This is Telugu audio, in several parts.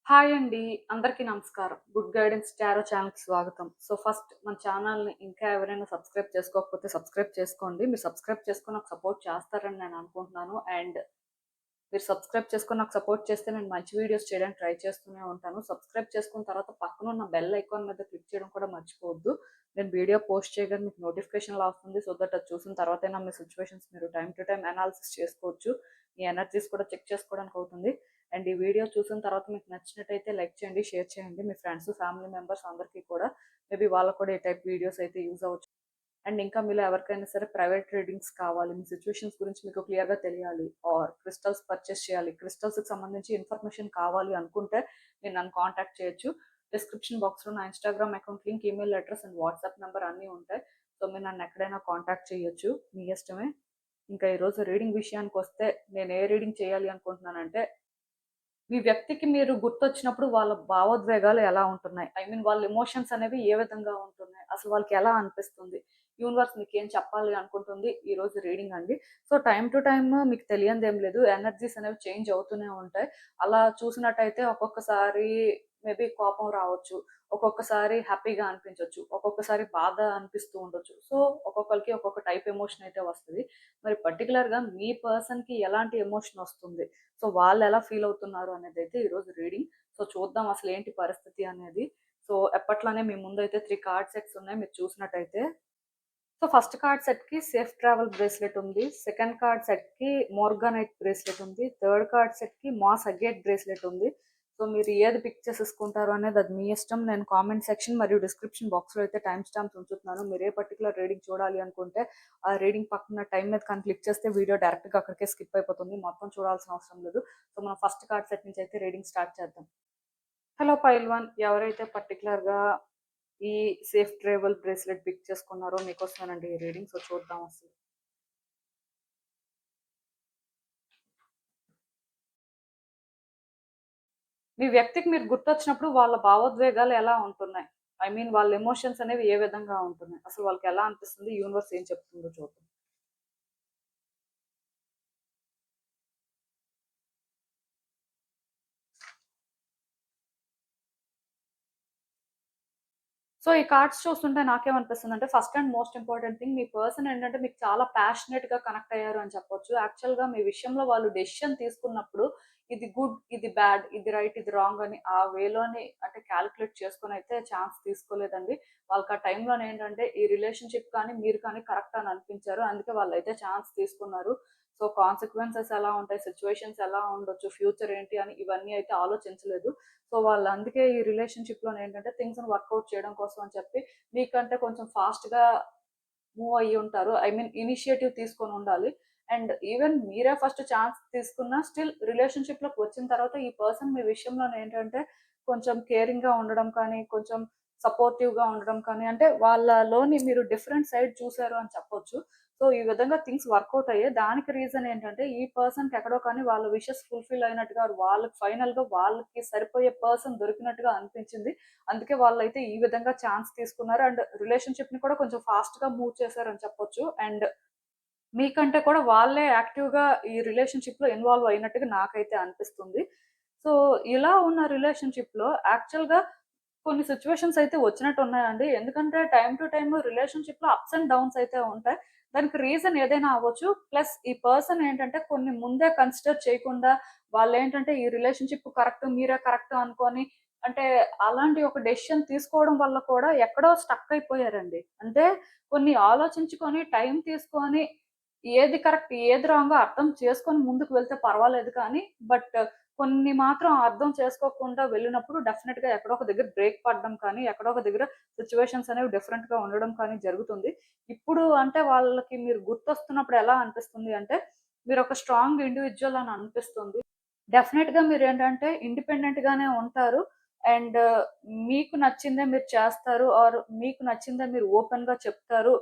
హాయ్ అండి. అందరికీ నమస్కారం. గుడ్ గైడెన్స్ టారో ఛానల్‌కి స్వాగతం. ఫస్ట్ మన ఛానల్‌ని ఇంకా ఎవరైనా సబ్స్క్రైబ్ చేసుకోకపోతే సబ్స్క్రైబ్ చేసుకోండి. మీరు సబ్స్క్రైబ్ చేసుకొని నాకు సపోర్ట్ చేస్తారని నేను అనుకుంటున్నాను. మీరు సబ్స్క్రైబ్ చేసుకొని నాకు సపోర్ట్ చేస్తే నేను మంచి వీడియోస్ చేయడానికి ట్రై చేస్తూనే ఉంటాను. సబ్స్క్రైబ్ చేసుకున్న తర్వాత పక్కనున్న బెల్ ఐకాన్ మీద క్లిక్ చేయడం కూడా మర్చిపోవద్దు. నేను వీడియో పోస్ట్ చేయగానే మీకు నోటిఫికేషన్‌లా వస్తుంది. సో దట్ అది చూసిన తర్వాతైనా మీ సిట్యుయేషన్స్ మీరు టైమ్ టు టైమ్ అనాలిసిస్ చేసుకోవచ్చు. మీ ఎనర్జీస్ కూడా చెక్ చేసుకోవడానికి అవుతుంది. అండ్ ఈ వీడియో చూసిన తర్వాత మీకు నచ్చినట్టయితే లైక్ చేయండి, షేర్ చేయండి. మీ ఫ్రెండ్స్, ఫ్యామిలీ మెంబర్స్ అందరికీ కూడా మేబీ వాళ్ళకు కూడా ఈ టైప్ వీడియోస్ అయితే యూజ్ అవ్వచ్చు. అండ్ ఇంకా మీలో ఎవరికైనా సరే ప్రైవేట్ రీడింగ్స్ కావాలి, మీ సిచ్యువేషన్స్ గురించి మీకు క్లియర్‌గా తెలియాలి ఆర్ క్రిస్టల్స్ పర్చేస్ చేయాలి, క్రిస్టల్స్‌కి సంబంధించి ఇన్ఫర్మేషన్ కావాలి అనుకుంటే మీరు నన్ను కాంటాక్ట్ చేయొచ్చు. డిస్క్రిప్షన్ బాక్స్‌లో నా Instagram account link, email address and WhatsApp number అన్నీ ఉంటాయి. సో మీరు నన్ను ఎక్కడైనా కాంటాక్ట్ చేయొచ్చు. మీ ఇష్టమే. ఇంకా ఈరోజు రీడింగ్ విషయానికొస్తే నేను ఏ రీడింగ్ చేయాలి అనుకుంటున్నానంటే మీ వ్యక్తికి మీరు గుర్తొచ్చినప్పుడు వాళ్ళ భావోద్వేగాలు ఎలా ఉంటున్నాయి? ఐ మీన్ వాళ్ళ ఎమోషన్స్ అనేవి ఏ విధంగా ఉంటున్నాయి? అసలు వాళ్ళకి ఎలా అనిపిస్తుంది? యూనివర్స్ మీకేం చెప్పాలి అనుకుంటుంది ఈరోజు రీడింగ్ అండి. టైమ్ టు టైమ్ మీకు తెలియనిదేం లేదు. ఎనర్జీస్ అనేవి చేంజ్ అవుతూనే ఉంటాయి. అలా చూసినట్టయితే ఒక్కొక్కసారి మేబీ కోపం రావచ్చు. ఒక్కొక్కసారి హ్యాపీగా అనిపించొచ్చు. ఒక్కొక్కసారి బాధ అనిపిస్తూ ఉండొచ్చు. ఒక్కొక్కళ్ళకి ఒక్కొక్క టైప్ ఎమోషన్ అయితే వస్తది. మరి పర్టిక్యులర్‌గా మీ పర్సన్‌కి ఎలాంటి ఎమోషన్ వస్తుంది? వాళ్ళెలా ఫీల్ అవుతున్నారు అనేదైతే ఈరోజు రీడింగ్. చూద్దాం అసలేంటి పరిస్థితి అనేది. ఎప్పట్లానే మీ ముందైతే 3 కార్డ్ సెట్స్ ఉన్నాయి మీరు చూసినట్టయితే. ఫస్ట్ కార్డ్ సెట్‌కి సేఫ్ ట్రావెల్ బ్రేస్లెట్ ఉంది. సెకండ్ కార్డ్ సెట్‌కి మోర్గానైట్ బ్రేస్లెట్ ఉంది. థర్డ్ కార్డ్ సెట్‌కి మాస్ అగేట్ బ్రేస్లెట్ ఉంది. మీరు ఏది పిక్ చేసేసుకుంటారు అనేది అది మీ ఇష్టం. నేను కామెంట్ సెక్షన్ మరియు డిస్క్రిప్షన్ బాక్స్‌లో అయితే టైమ్ స్టాంప్స్ ఉంచుతున్నాను. మీరు ఏ పర్టిక్యులర్ రీడింగ్ చూడాలి అనుకుంటే ఆ రీడింగ్ పక్కన టైం మీద కానీ క్లిక్ చేస్తే వీడియో డైరెక్ట్‌గా అక్కడికే స్కిప్ అయిపోతుంది. మొత్తం చూడాల్సిన అవసరం లేదు. మనం ఫస్ట్ కార్డ్ సెట్ నుంచి అయితే రీడింగ్ స్టార్ట్ చేద్దాం. హలో పైల్ వన్, ఎవరైతే పర్టిక్యులర్‌గా ఈ సేఫ్ ట్రావెల్ బ్రేస్లెట్ పిక్ చేసుకున్నారో మీకోసమేనండి ఈ రీడింగ్. చూద్దాం అసలు. మీ వ్యక్తికి మీరు గుర్తొచ్చినప్పుడు వాళ్ళ భావోద్వేగాలు ఎలా ఉంటున్నాయి? ఐ మీన్ వాళ్ళ ఎమోషన్స్ అనేవి ఏ విధంగా ఉంటున్నాయి? అసలు వాళ్ళకి ఎలా అనిపిస్తుంది? యూనివర్స్ ఏం చెప్తుందో చూద్దాం. ఈ కార్డ్స్ చూస్తుంటే నాకేమనిపిస్తుందంటే first and most important thing మీ పర్సన్ ఏంటంటే మీకు చాలా ప్యాషనేట్‌గా కనెక్ట్ అయ్యారు అని చెప్పొచ్చు. యాక్చువల్‌గా మీ విషయంలో వాళ్ళు డెసిషన్ తీసుకున్నప్పుడు ఇది గుడ్, ఇది బ్యాడ్, ఇది రైట్, ఇది రాంగ్ అని ఆ వేలోని అంటే కాలిక్యులేట్ చేసుకొనైతే ఛాన్స్ తీసుకోలేదండి. వాళ్ళకి ఆ టైంలోనేంటంటే ఈ రిలేషన్‌షిప్ కానీ, మీరు కానీ కరెక్ట్ అని అనిపించారు. అందుకే వాళ్ళైతే ఛాన్స్ తీసుకున్నారు. కాన్సిక్వెన్సెస్ ఎలా ఉంటాయి, సిట్యుయేషన్స్ ఎలా ఉండొచ్చు, ఫ్యూచర్ ఏంటి అని ఇవన్నీ అయితే ఆలోచించలేదు. వాళ్ళు అందుకే ఈ రిలేషన్‌షిప్‌లోనేంటంటే థింగ్స్‌ని వర్కౌట్ చేయడం కోసం అని చెప్పి మీకంటే కొంచెం ఫాస్ట్‌గా మూవ్ అయ్యి ఉంటారు. ఐ మీన్ ఇనిషియేటివ్ తీసుకొని ఉండాలి. అండ్ ఈవెన్ మీరే ఫస్ట్ ఛాన్స్ తీసుకున్నా స్టిల్ రిలేషన్‌షిప్‌లోకి వచ్చిన తర్వాత ఈ పర్సన్ మీ విషయంలోనేంటంటే కొంచెం కేరింగ్‌గా ఉండడం కానీ, కొంచెం సపోర్టివ్‌గా ఉండడం కానీ, అంటే వాళ్ళలోని మీరు డిఫరెంట్ సైడ్ చూసారు అని చెప్పొచ్చు. ఈ విధంగా థింగ్స్ వర్కౌట్ అయ్యాయి. దానికి రీజన్ ఏంటంటే ఈ పర్సన్‌కి ఎక్కడో కానీ వాళ్ళ విషెస్ ఫుల్‌ఫిల్ అయినట్టుగా వాళ్ళకి ఫైనల్‌గా వాళ్ళకి సరిపోయే పర్సన్ దొరికినట్టుగా అనిపించింది. అందుకే వాళ్ళైతే ఈ విధంగా ఛాన్స్ తీసుకున్నారు. అండ్ రిలేషన్‌షిప్‌ని కూడా కొంచెం ఫాస్ట్‌గా మూవ్ చేశారని చెప్పొచ్చు. అండ్ మీకంటే కూడా వాళ్ళే యాక్టివ్‌గా ఈ రిలేషన్‌షిప్‌లో ఇన్వాల్వ్ అయినట్టుగా నాకైతే అనిపిస్తుంది. సో, ఇలా ఉన్న రిలేషన్‌షిప్‌లో యాక్చువల్‌గా కొన్ని సిట్యుయేషన్స్ అయితే వచ్చినట్టు ఉన్నాయండి. ఎందుకంటే టైమ్ టు టైమ్ రిలేషన్‌షిప్‌లో అప్స్ అండ్ డౌన్స్ అయితే ఉంటాయి. దానికి రీజన్ ఏదైనా అవ్వచ్చు. ప్లస్ ఈ పర్సన్ ఏంటంటే కొన్ని ముందే కన్సిడర్ చేయకుండా వాళ్ళేంటంటే ఈ రిలేషన్‌షిప్ కరెక్ట్, మీరే కరెక్ట్ అనుకోని అంటే అలాంటి ఒక డెసిషన్ తీసుకోవడం వల్ల కూడా ఎక్కడో స్టక్ అయిపోయారండి. అంటే కొన్ని ఆలోచించుకొని, టైం తీసుకొని ఏది కరెక్ట్, ఏది రాంగో అర్థం చేసుకొని ముందుకు వెళ్తే పర్వాలేదు కానీ, బట్ కొన్ని మాత్రం అర్థం చేసుకోకుండా వెళ్ళినప్పుడు డెఫినిట్‌గా ఎక్కడో ఒక దగ్గర బ్రేక్ పడడం కానీ, ఎక్కడో ఒక దగ్గర సిట్యుయేషన్స్ అనేవి డిఫరెంట్‌గా ఉండడం కానీ జరుగుతుంది. ఇప్పుడు అంటే వాళ్ళకి మీరు గుర్తొస్తున్నప్పుడు ఎలా అనిపిస్తుంది అంటే, మీరొక స్ట్రాంగ్ ఇండివిడ్యువల్ అని అనిపిస్తుంది. డెఫినిట్‌గా మీరేంటంటే ఇండిపెండెంట్ గానే ఉంటారు. అండ్ మీకు నచ్చిందే మీరు చేస్తారు. ఆర్ మీకు నచ్చిందే మీరు ఓపెన్‌గా చెప్తారు.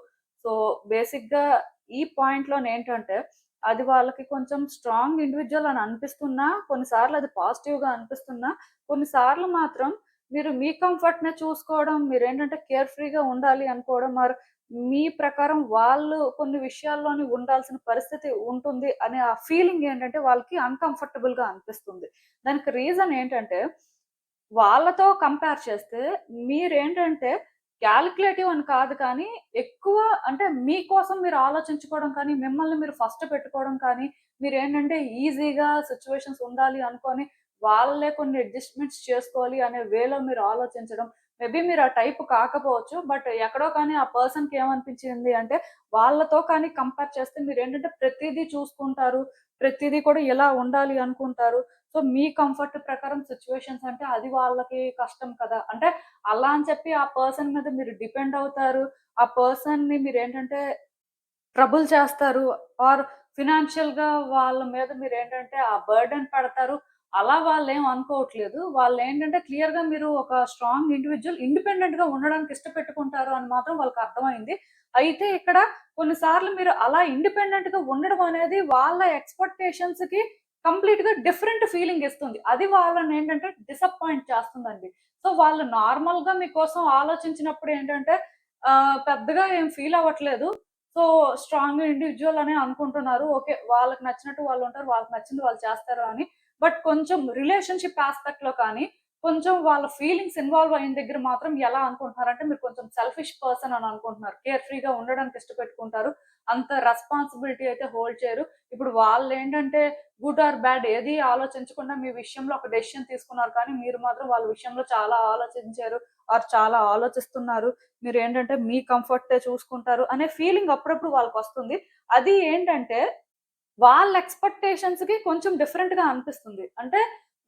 సో, బేసిక్‌గా ఈ పాయింట్‌లోనేంటంటే అది వాళ్ళకి కొంచెం స్ట్రాంగ్ ఇండివిడ్యువల్ అని అనిపిస్తున్నా, కొన్నిసార్లు అది పాజిటివ్‌గా అనిపిస్తున్నా, కొన్నిసార్లు మాత్రం మీరు మీ కంఫర్ట్‌నే చూసుకోవడం, మీరేంటంటే కేర్ ఫ్రీగా ఉండాలి అనుకోవడం, మీ ప్రకారం వాళ్ళు కొన్ని విషయాల్లోని ఉండాల్సిన పరిస్థితి ఉంటుంది అనే ఆ ఫీలింగ్ ఏంటంటే వాళ్ళకి అన్‌కంఫర్టబుల్‌గా అనిపిస్తుంది. దానికి రీజన్ ఏంటంటే వాళ్ళతో కంపేర్ చేస్తే మీరేంటంటే కాలిక్యులేటివ్ అని కాదు కానీ, ఎక్కువ అంటే మీకోసం మీరు ఆలోచించుకోవడం కానీ, మిమ్మల్ని మీరు ఫస్ట్ పెట్టుకోవడం కానీ, మీరేంటంటే ఈజీగా సిట్యుయేషన్స్ ఉండాలి అనుకోని, వాళ్ళే కొన్ని అడ్జస్ట్‌మెంట్స్ చేసుకోవాలి అనే వేలో మీరు ఆలోచించడం. మేబీ మీరు ఆ టైప్ కాకపోవచ్చు. బట్ ఎక్కడో కానీ ఆ పర్సన్‌కి ఏమనిపించింది అంటే, వాళ్ళతో కానీ కంపేర్ చేస్తే మీరేంటంటే ప్రతీదీ చూసుకుంటారు. ప్రతీదీ కూడా ఇలా ఉండాలి అనుకుంటారు. సో, మీ కంఫర్ట్ ప్రకారం సిట్యుయేషన్స్ అంటే అది వాళ్ళకి కష్టం కదా! అంటే అలా అని చెప్పి ఆ పర్సన్ మీద మీరు డిపెండ్ అవుతారు. ఆ పర్సన్‌ని మీరేంటంటే ట్రబుల్ చేస్తారు. ఆర్ ఫినాన్షియల్‌గా వాళ్ళ మీద మీరేంటంటే ఆ బర్డెన్ పెడతారు. అలా వాళ్ళేం అనుకోవట్లేదు. వాళ్ళేంటంటే క్లియర్‌గా మీరు ఒక స్ట్రాంగ్ ఇండివిడ్యువల్ ఇండిపెండెంట్‌గా ఉండడానికి ఇష్టపెట్టుకుంటారు అని మాత్రం వాళ్ళకర్థమైంది. అయితే ఇక్కడ కొన్ని సార్లు మీరు అలా ఇండిపెండెంట్‌గా ఉండడం అనేది వాళ్ళ ఎక్స్‌పెక్టేషన్స్‌కి కంప్లీట్‌గా డిఫరెంట్ ఫీలింగ్ ఇస్తుంది. అది వాళ్ళనేంటంటే డిసప్పాయింట్ చేస్తుందండి. సో, వాళ్ళు నార్మల్‌గా మీకోసం ఆలోచించినప్పుడు ఏంటంటే పెద్దగా ఏం ఫీల్ అవ్వట్లేదు. సో, స్ట్రాంగ్ ఇండివిడ్యువల్ అనే అనుకుంటున్నారు. ఓకే. వాళ్ళకి నచ్చినట్టు వాళ్ళుంటారు. వాళ్ళకి నచ్చింది వాళ్ళు చేస్తారు అని. బట్ కొంచెం రిలేషన్‌షిప్ యాస్పెక్ట్‌లో కానీ, కొంచెం వాళ్ళ ఫీలింగ్స్ ఇన్వాల్వ్ అయిన దగ్గర మాత్రం ఎలా అనుకుంటున్నారంటే, మీరు కొంచెం సెల్ఫిష్ పర్సన్ అని అనుకుంటున్నారు. కేర్ ఫ్రీగా ఉండడానికి ఇష్టపెట్టుకుంటారు. అంత రెస్పాన్సిబిలిటీ అయితే హోల్డ్ చేయరు. ఇప్పుడు వాళ్ళేంటంటే గుడ్ ఆర్ బ్యాడ్ ఏది ఆలోచించకుండా మీ విషయంలో ఒక డెసిషన్ తీసుకున్నారు. కానీ మీరు మాత్రం వాళ్ళ విషయంలో చాలా ఆలోచించారు. ఆర్ చాలా ఆలోచిస్తున్నారు. మీరేంటంటే మీ కంఫర్టే చూసుకుంటారు అనే ఫీలింగ్ అప్పుడప్పుడు వాళ్ళకొస్తుంది. అది ఏంటంటే వాళ్ళ ఎక్స్‌పెక్టేషన్స్‌కి కొంచెం డిఫరెంట్‌గా అనిపిస్తుంది. అంటే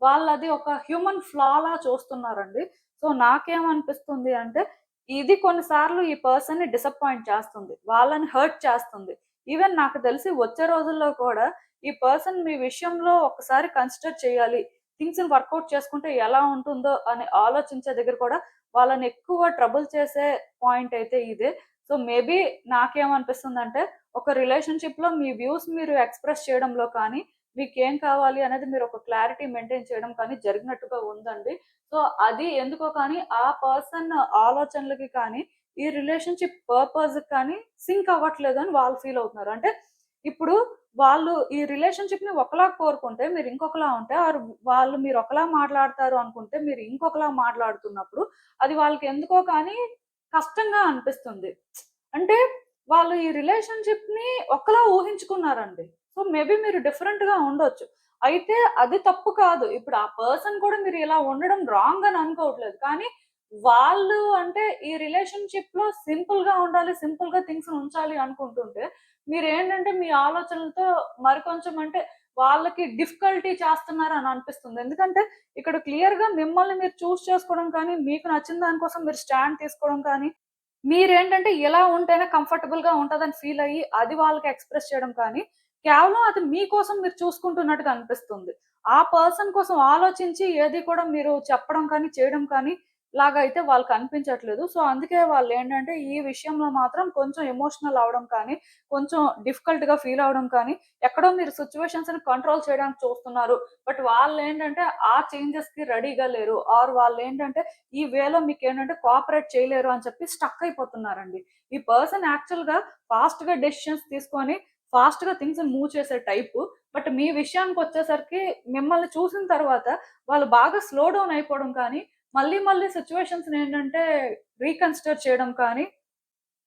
వాళ్ళది ఒక హ్యూమన్ ఫ్లాలా చూస్తున్నారండి. సో, నాకేమనిపిస్తుంది అంటే ఇది కొన్ని సార్లు ఈ పర్సన్‌ని డిసప్పాయింట్ చేస్తుంది. వాళ్ళని హర్ట్ చేస్తుంది. ఈవెన్ నాకు తెలిసి వచ్చే రోజుల్లో కూడా ఈ పర్సన్ మీ విషయంలో ఒక్కసారి కన్సిడర్ చేయాలి. థింగ్స్‌ని వర్కౌట్ చేసుకుంటే ఎలా ఉంటుందో అని ఆలోచించే దగ్గర కూడా వాళ్ళని ఎక్కువ ట్రబుల్ చేసే పాయింట్ అయితే ఇదే. సో, మేబీ నాకేమనిపిస్తుందంటే ఒక రిలేషన్‌షిప్‌లో మీ వ్యూస్ మీరు ఎక్స్‌ప్రెస్ చేయడంలో కానీ, మీకేం కావాలి అనేది మీరు ఒక క్లారిటీ మెయింటైన్ చేయడం కానీ జరిగినట్టుగా ఉందండి. సో, అది ఎందుకో కానీ ఆ పర్సన్ ఆలోచనలకి కానీ, ఈ రిలేషన్‌షిప్ పర్పస్‌కి కానీ సింక్ అవ్వట్లేదు అని వాళ్ళు ఫీల్ అవుతున్నారు. అంటే ఇప్పుడు వాళ్ళు ఈ రిలేషన్‌షిప్‌ని ఒకలా కోరుకుంటే మీరు ఇంకొకలా ఉంటే ఆర్ వాళ్ళు మీరు ఒకలా మాట్లాడతారు అనుకుంటే మీరు ఇంకొకలా మాట్లాడుతున్నప్పుడు అది వాళ్ళకి ఎందుకో కానీ కష్టంగా అనిపిస్తుంది. అంటే వాళ్ళు ఈ రిలేషన్‌షిప్‌ని ఒకలా ఊహించుకున్నారండి. సో, మేబీ మీరు డిఫరెంట్‌గా ఉండొచ్చు. అయితే అది తప్పు కాదు. ఇప్పుడు ఆ పర్సన్ కూడా మీరు ఇలా ఉండడం రాంగ్ అని అనుకోవట్లేదు. కానీ వాళ్ళు అంటే ఈ రిలేషన్‌షిప్‌లో సింపుల్‌గా ఉండాలి, సింపుల్‌గా థింగ్స్‌ని ఉంచాలి అనుకుంటుంటే, మీరేంటంటే మీ ఆలోచనలతో మరికొంచెం అంటే వాళ్ళకి డిఫికల్టీ చేస్తున్నారని అనిపిస్తుంది. ఎందుకంటే ఇక్కడ క్లియర్‌గా మిమ్మల్ని మీరు చేసుకోవడం కానీ, మీకు నచ్చిన దాని కోసం మీరు స్టాండ్ తీసుకోవడం కానీ మీరేంటంటే ఇలా ఉంటేనే కంఫర్టబుల్‌గా ఉంటదని ఫీల్ అయ్యి, అది వాళ్ళకి ఎక్స్‌ప్రెస్ చేయడం కానీ, కేవలం అది మీకోసం మీరు చూసుకుంటున్నట్టుగా అనిపిస్తుంది. ఆ పర్సన్ కోసం ఆలోచించి ఏది కూడా మీరు చెప్పడం కానీ, చేయడం కానీ లాగా అయితే వాళ్ళకి అనిపించట్లేదు. సో, అందుకే వాళ్ళేంటంటే ఈ విషయంలో మాత్రం కొంచెం ఎమోషనల్ అవ్వడం కానీ, కొంచెం డిఫికల్ట్‌గా ఫీల్ అవ్వడం కానీ, ఎక్కడో మీరు సిట్యుయేషన్స్‌ని కంట్రోల్ చేయడానికి చూస్తున్నారు. బట్ వాళ్ళేంటంటే ఆ చేంజెస్‌కి రెడీగా లేరు. ఆర్ వాళ్ళేంటంటే ఈ వేలో మీకేంటంటే కోఆపరేట్ చేయలేరు అని చెప్పి స్టక్ అయిపోతున్నారండి. ఈ పర్సన్ యాక్చువల్‌గా ఫాస్ట్‌గా డెసిషన్స్ తీసుకొని, ఫాస్ట్‌గా థింగ్స్‌ని మూవ్ చేసే టైపు. బట్ మీ విషయానికొచ్చేసరికి మిమ్మల్ని చూసిన తర్వాత వాళ్ళు బాగా స్లో డౌన్ అయిపోవడం కానీ, మళ్ళీ మళ్ళీ సిట్యుయేషన్స్‌నేంటంటే రీకన్సిడర్ చేయడం కానీ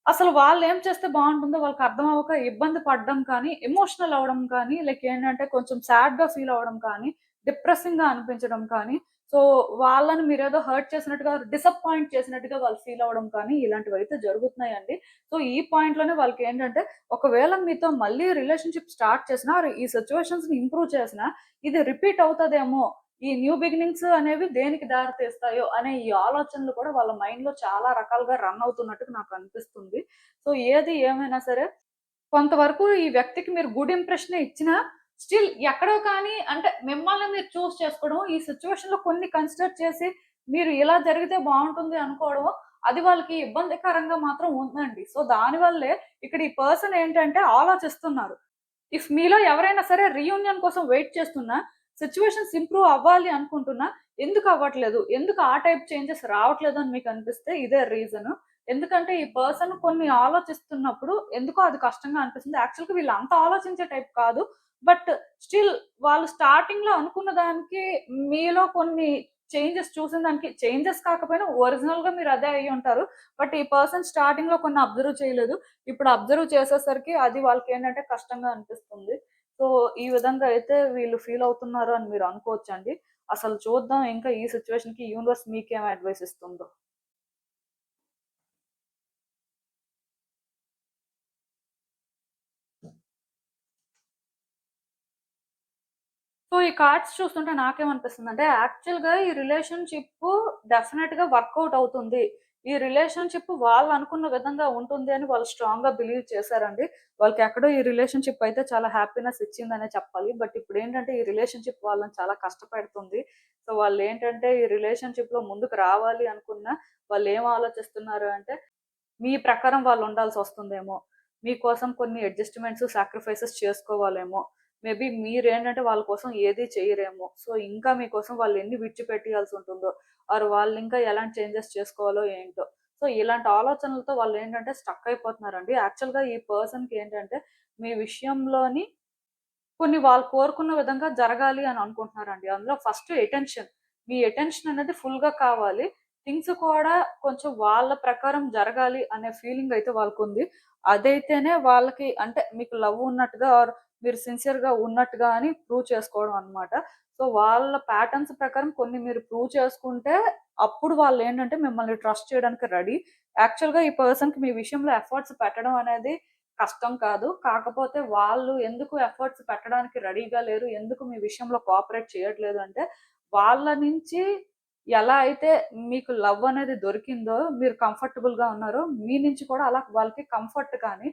అసలు వాళ్ళేం చేస్తే బావుంటుందో వాళ్ళకర్థం అవ్వక ఇబ్బంది పడడం కానీ, ఎమోషనల్ అవ్వడం కానీ, లైక్ ఏంటంటే కొంచెం సాడ్‌గా ఫీల్ అవ్వడం కానీ, డిప్రెసింగ్‌గా అనిపించడం కానీ, సో, వాళ్ళని మీరేదో హర్ట్ చేసినట్టుగా, డిసప్పాయింట్ చేసినట్టుగా వాళ్ళు ఫీల్ అవ్వడం కానీ, ఇలాంటివైతే జరుగుతున్నాయండి. సో, ఈ పాయింట్‌లోనే వాళ్ళకేంటంటే, ఒకవేళ మీతో మళ్ళీ రిలేషన్‌షిప్ స్టార్ట్ చేసినా, ఆర్ ఈ సిట్యుయేషన్స్‌ని ఇంప్రూవ్ చేసినా, ఇది రిపీట్ అవుతదేమో, ఈ న్యూ బిగినింగ్స్ అనేవి దేనికి దారి తీస్తాయో అనే ఈ ఆలోచనలు కూడా వాళ్ళ మైండ్‌లో చాలా రకాలుగా రన్ అవుతున్నట్టుగా నాకనిపిస్తుంది. సో, ఏది ఏమైనా సరే కొంతవరకు ఈ వ్యక్తికి మీరు గుడ్ ఇంప్రెషనే ఇచ్చినా, స్టిల్ ఎక్కడో కానీ అంటే మిమ్మల్ని మీరు చేసుకోవడం, ఈ సిట్యుయేషన్‌లో కొన్ని కన్సిడర్ చేసి, మీరు ఇలా జరిగితే బావుంటుంది అనుకోవడం, అది వాళ్ళకి ఇబ్బందికరంగా మాత్రం ఉందండి. సో, దానివల్లే ఇక్కడ ఈ పర్సన్ ఏంటంటే ఆలోచిస్తున్నారు. ఇఫ్ మీలో ఎవరైనా సరే రీయూనియన్ కోసం వెయిట్ చేస్తున్నా, సిట్యుయేషన్స్ ఇంప్రూవ్ అవ్వాలి అనుకుంటున్నా, ఎందుకు అవ్వట్లేదు? ఎందుకు ఆ టైప్ చేంజెస్ రావట్లేదు అని మీకనిపిస్తే ఇదే రీజను. ఎందుకంటే ఈ పర్సన్ కొన్ని ఆలోచిస్తున్నప్పుడు ఎందుకో అది కష్టంగా అనిపిస్తుంది. యాక్చువల్‌గా వీళ్ళంత ఆలోచించే టైప్ కాదు. బట్ స్టిల్ వాళ్ళు స్టార్టింగ్‌లో అనుకున్న దానికి మీలో కొన్ని చేంజెస్ చూసిన దానికి చేంజెస్ కాకపోయినా ఒరిజినల్ గా మీరు అదే అయ్యి ఉంటారు. బట్ ఈ పర్సన్ స్టార్టింగ్ లో కొన్ని అబ్జర్వ్ చేయలేదు. ఇప్పుడు అబ్జర్వ్ చేసేసరికి అది వాళ్ళకి ఏంటంటే కష్టంగా అనిపిస్తుంది. సో ఈ విధంగా అయితే వీళ్ళు ఫీల్ అవుతున్నారు అని మీరు అనుకోవచ్చండి. అసలు చూద్దాం ఇంకా ఈ సిచ్యువేషన్ కి యూనివర్స్ మీకేం అడ్వైస్ ఇస్తుందో. సో, ఈ కార్డ్స్ చూస్తుంటే నాకేమనిపిస్తుందంటే, యాక్చువల్‌గా ఈ రిలేషన్‌షిప్పు డెఫినెట్‌గా వర్కౌట్ అవుతుంది. ఈ రిలేషన్‌షిప్ వాళ్ళనుకున్న విధంగా ఉంటుంది అని వాళ్ళు స్ట్రాంగ్‌గా బిలీవ్ చేశారండి. వాళ్ళకెక్కడో ఈ రిలేషన్‌షిప్ అయితే చాలా హ్యాపీనెస్ ఇచ్చిందనే చెప్పాలి. బట్ ఇప్పుడేంటంటే, ఈ రిలేషన్‌షిప్ వాళ్ళని చాలా కష్టపెడుతుంది. సో, వాళ్ళేంటంటే, ఈ రిలేషన్‌షిప్‌లో ముందుకు రావాలి అనుకున్నా, వాళ్ళేం ఆలోచిస్తున్నారు అంటే, మీ ప్రకారం వాళ్ళుండాల్సొస్తుందేమో. మీకోసం కొన్ని అడ్జస్ట్‌మెంట్స్, సాక్రిఫైసెస్ చేసుకోవాలేమో. మేబీ మీరేంటంటే వాళ్ళ కోసం ఏది చెయ్యరేమో. సో, ఇంకా మీకోసం వాళ్ళెన్ని విడిచిపెట్టియాల్సుంటుందో, ఆర్ వాళ్ళింకా ఎలాంటి చేంజెస్ చేసుకోవాలో ఏంటో. సో, ఇలాంటి ఆలోచనలతో వాళ్ళేంటంటే స్టక్ అయిపోతున్నారండి. యాక్చువల్‌గా ఈ పర్సన్‌కేంటంటే మీ విషయంలోని కొన్ని వాళ్ళు కోరుకున్న విధంగా జరగాలి అని అనుకుంటున్నారండి. అందులో ఫస్ట్ అటెన్షన్. మీ అటెన్షన్ అనేది ఫుల్‌గా కావాలి. థింగ్స్ కూడా కొంచెం వాళ్ళ ప్రకారం జరగాలి అనే ఫీలింగ్ అయితే వాళ్ళకుంది. అదైతేనే వాళ్ళకి అంటే మీకు లవ్ ఉన్నట్టుగా ఆర్ మీరు సిన్సియర్‌గా ఉన్నట్టుగా అని ప్రూవ్ చేసుకోవడం అన్నమాట. సో, వాళ్ళ ప్యాటర్న్స్ ప్రకారం కొన్ని మీరు ప్రూవ్ చేసుకుంటే అప్పుడు వాళ్ళేంటంటే మిమ్మల్ని ట్రస్ట్ చేయడానికి రెడీ. యాక్చువల్‌గా ఈ పర్సన్‌కి మీ విషయంలో ఎఫర్ట్స్ పెట్టడం అనేది కష్టం కాదు. కాకపోతే వాళ్ళు ఎందుకు ఎఫర్ట్స్ పెట్టడానికి రెడీగా లేరు, ఎందుకు మీ విషయంలో కోఆపరేట్ చేయట్లేదు అంటే, వాళ్ళ నుంచి ఎలా అయితే మీకు లవ్ అనేది దొరికిందో, మీరు కంఫర్టబుల్‌గా ఉన్నారో, మీ నుంచి కూడా అలా వాళ్ళకి కంఫర్ట్ కానీ,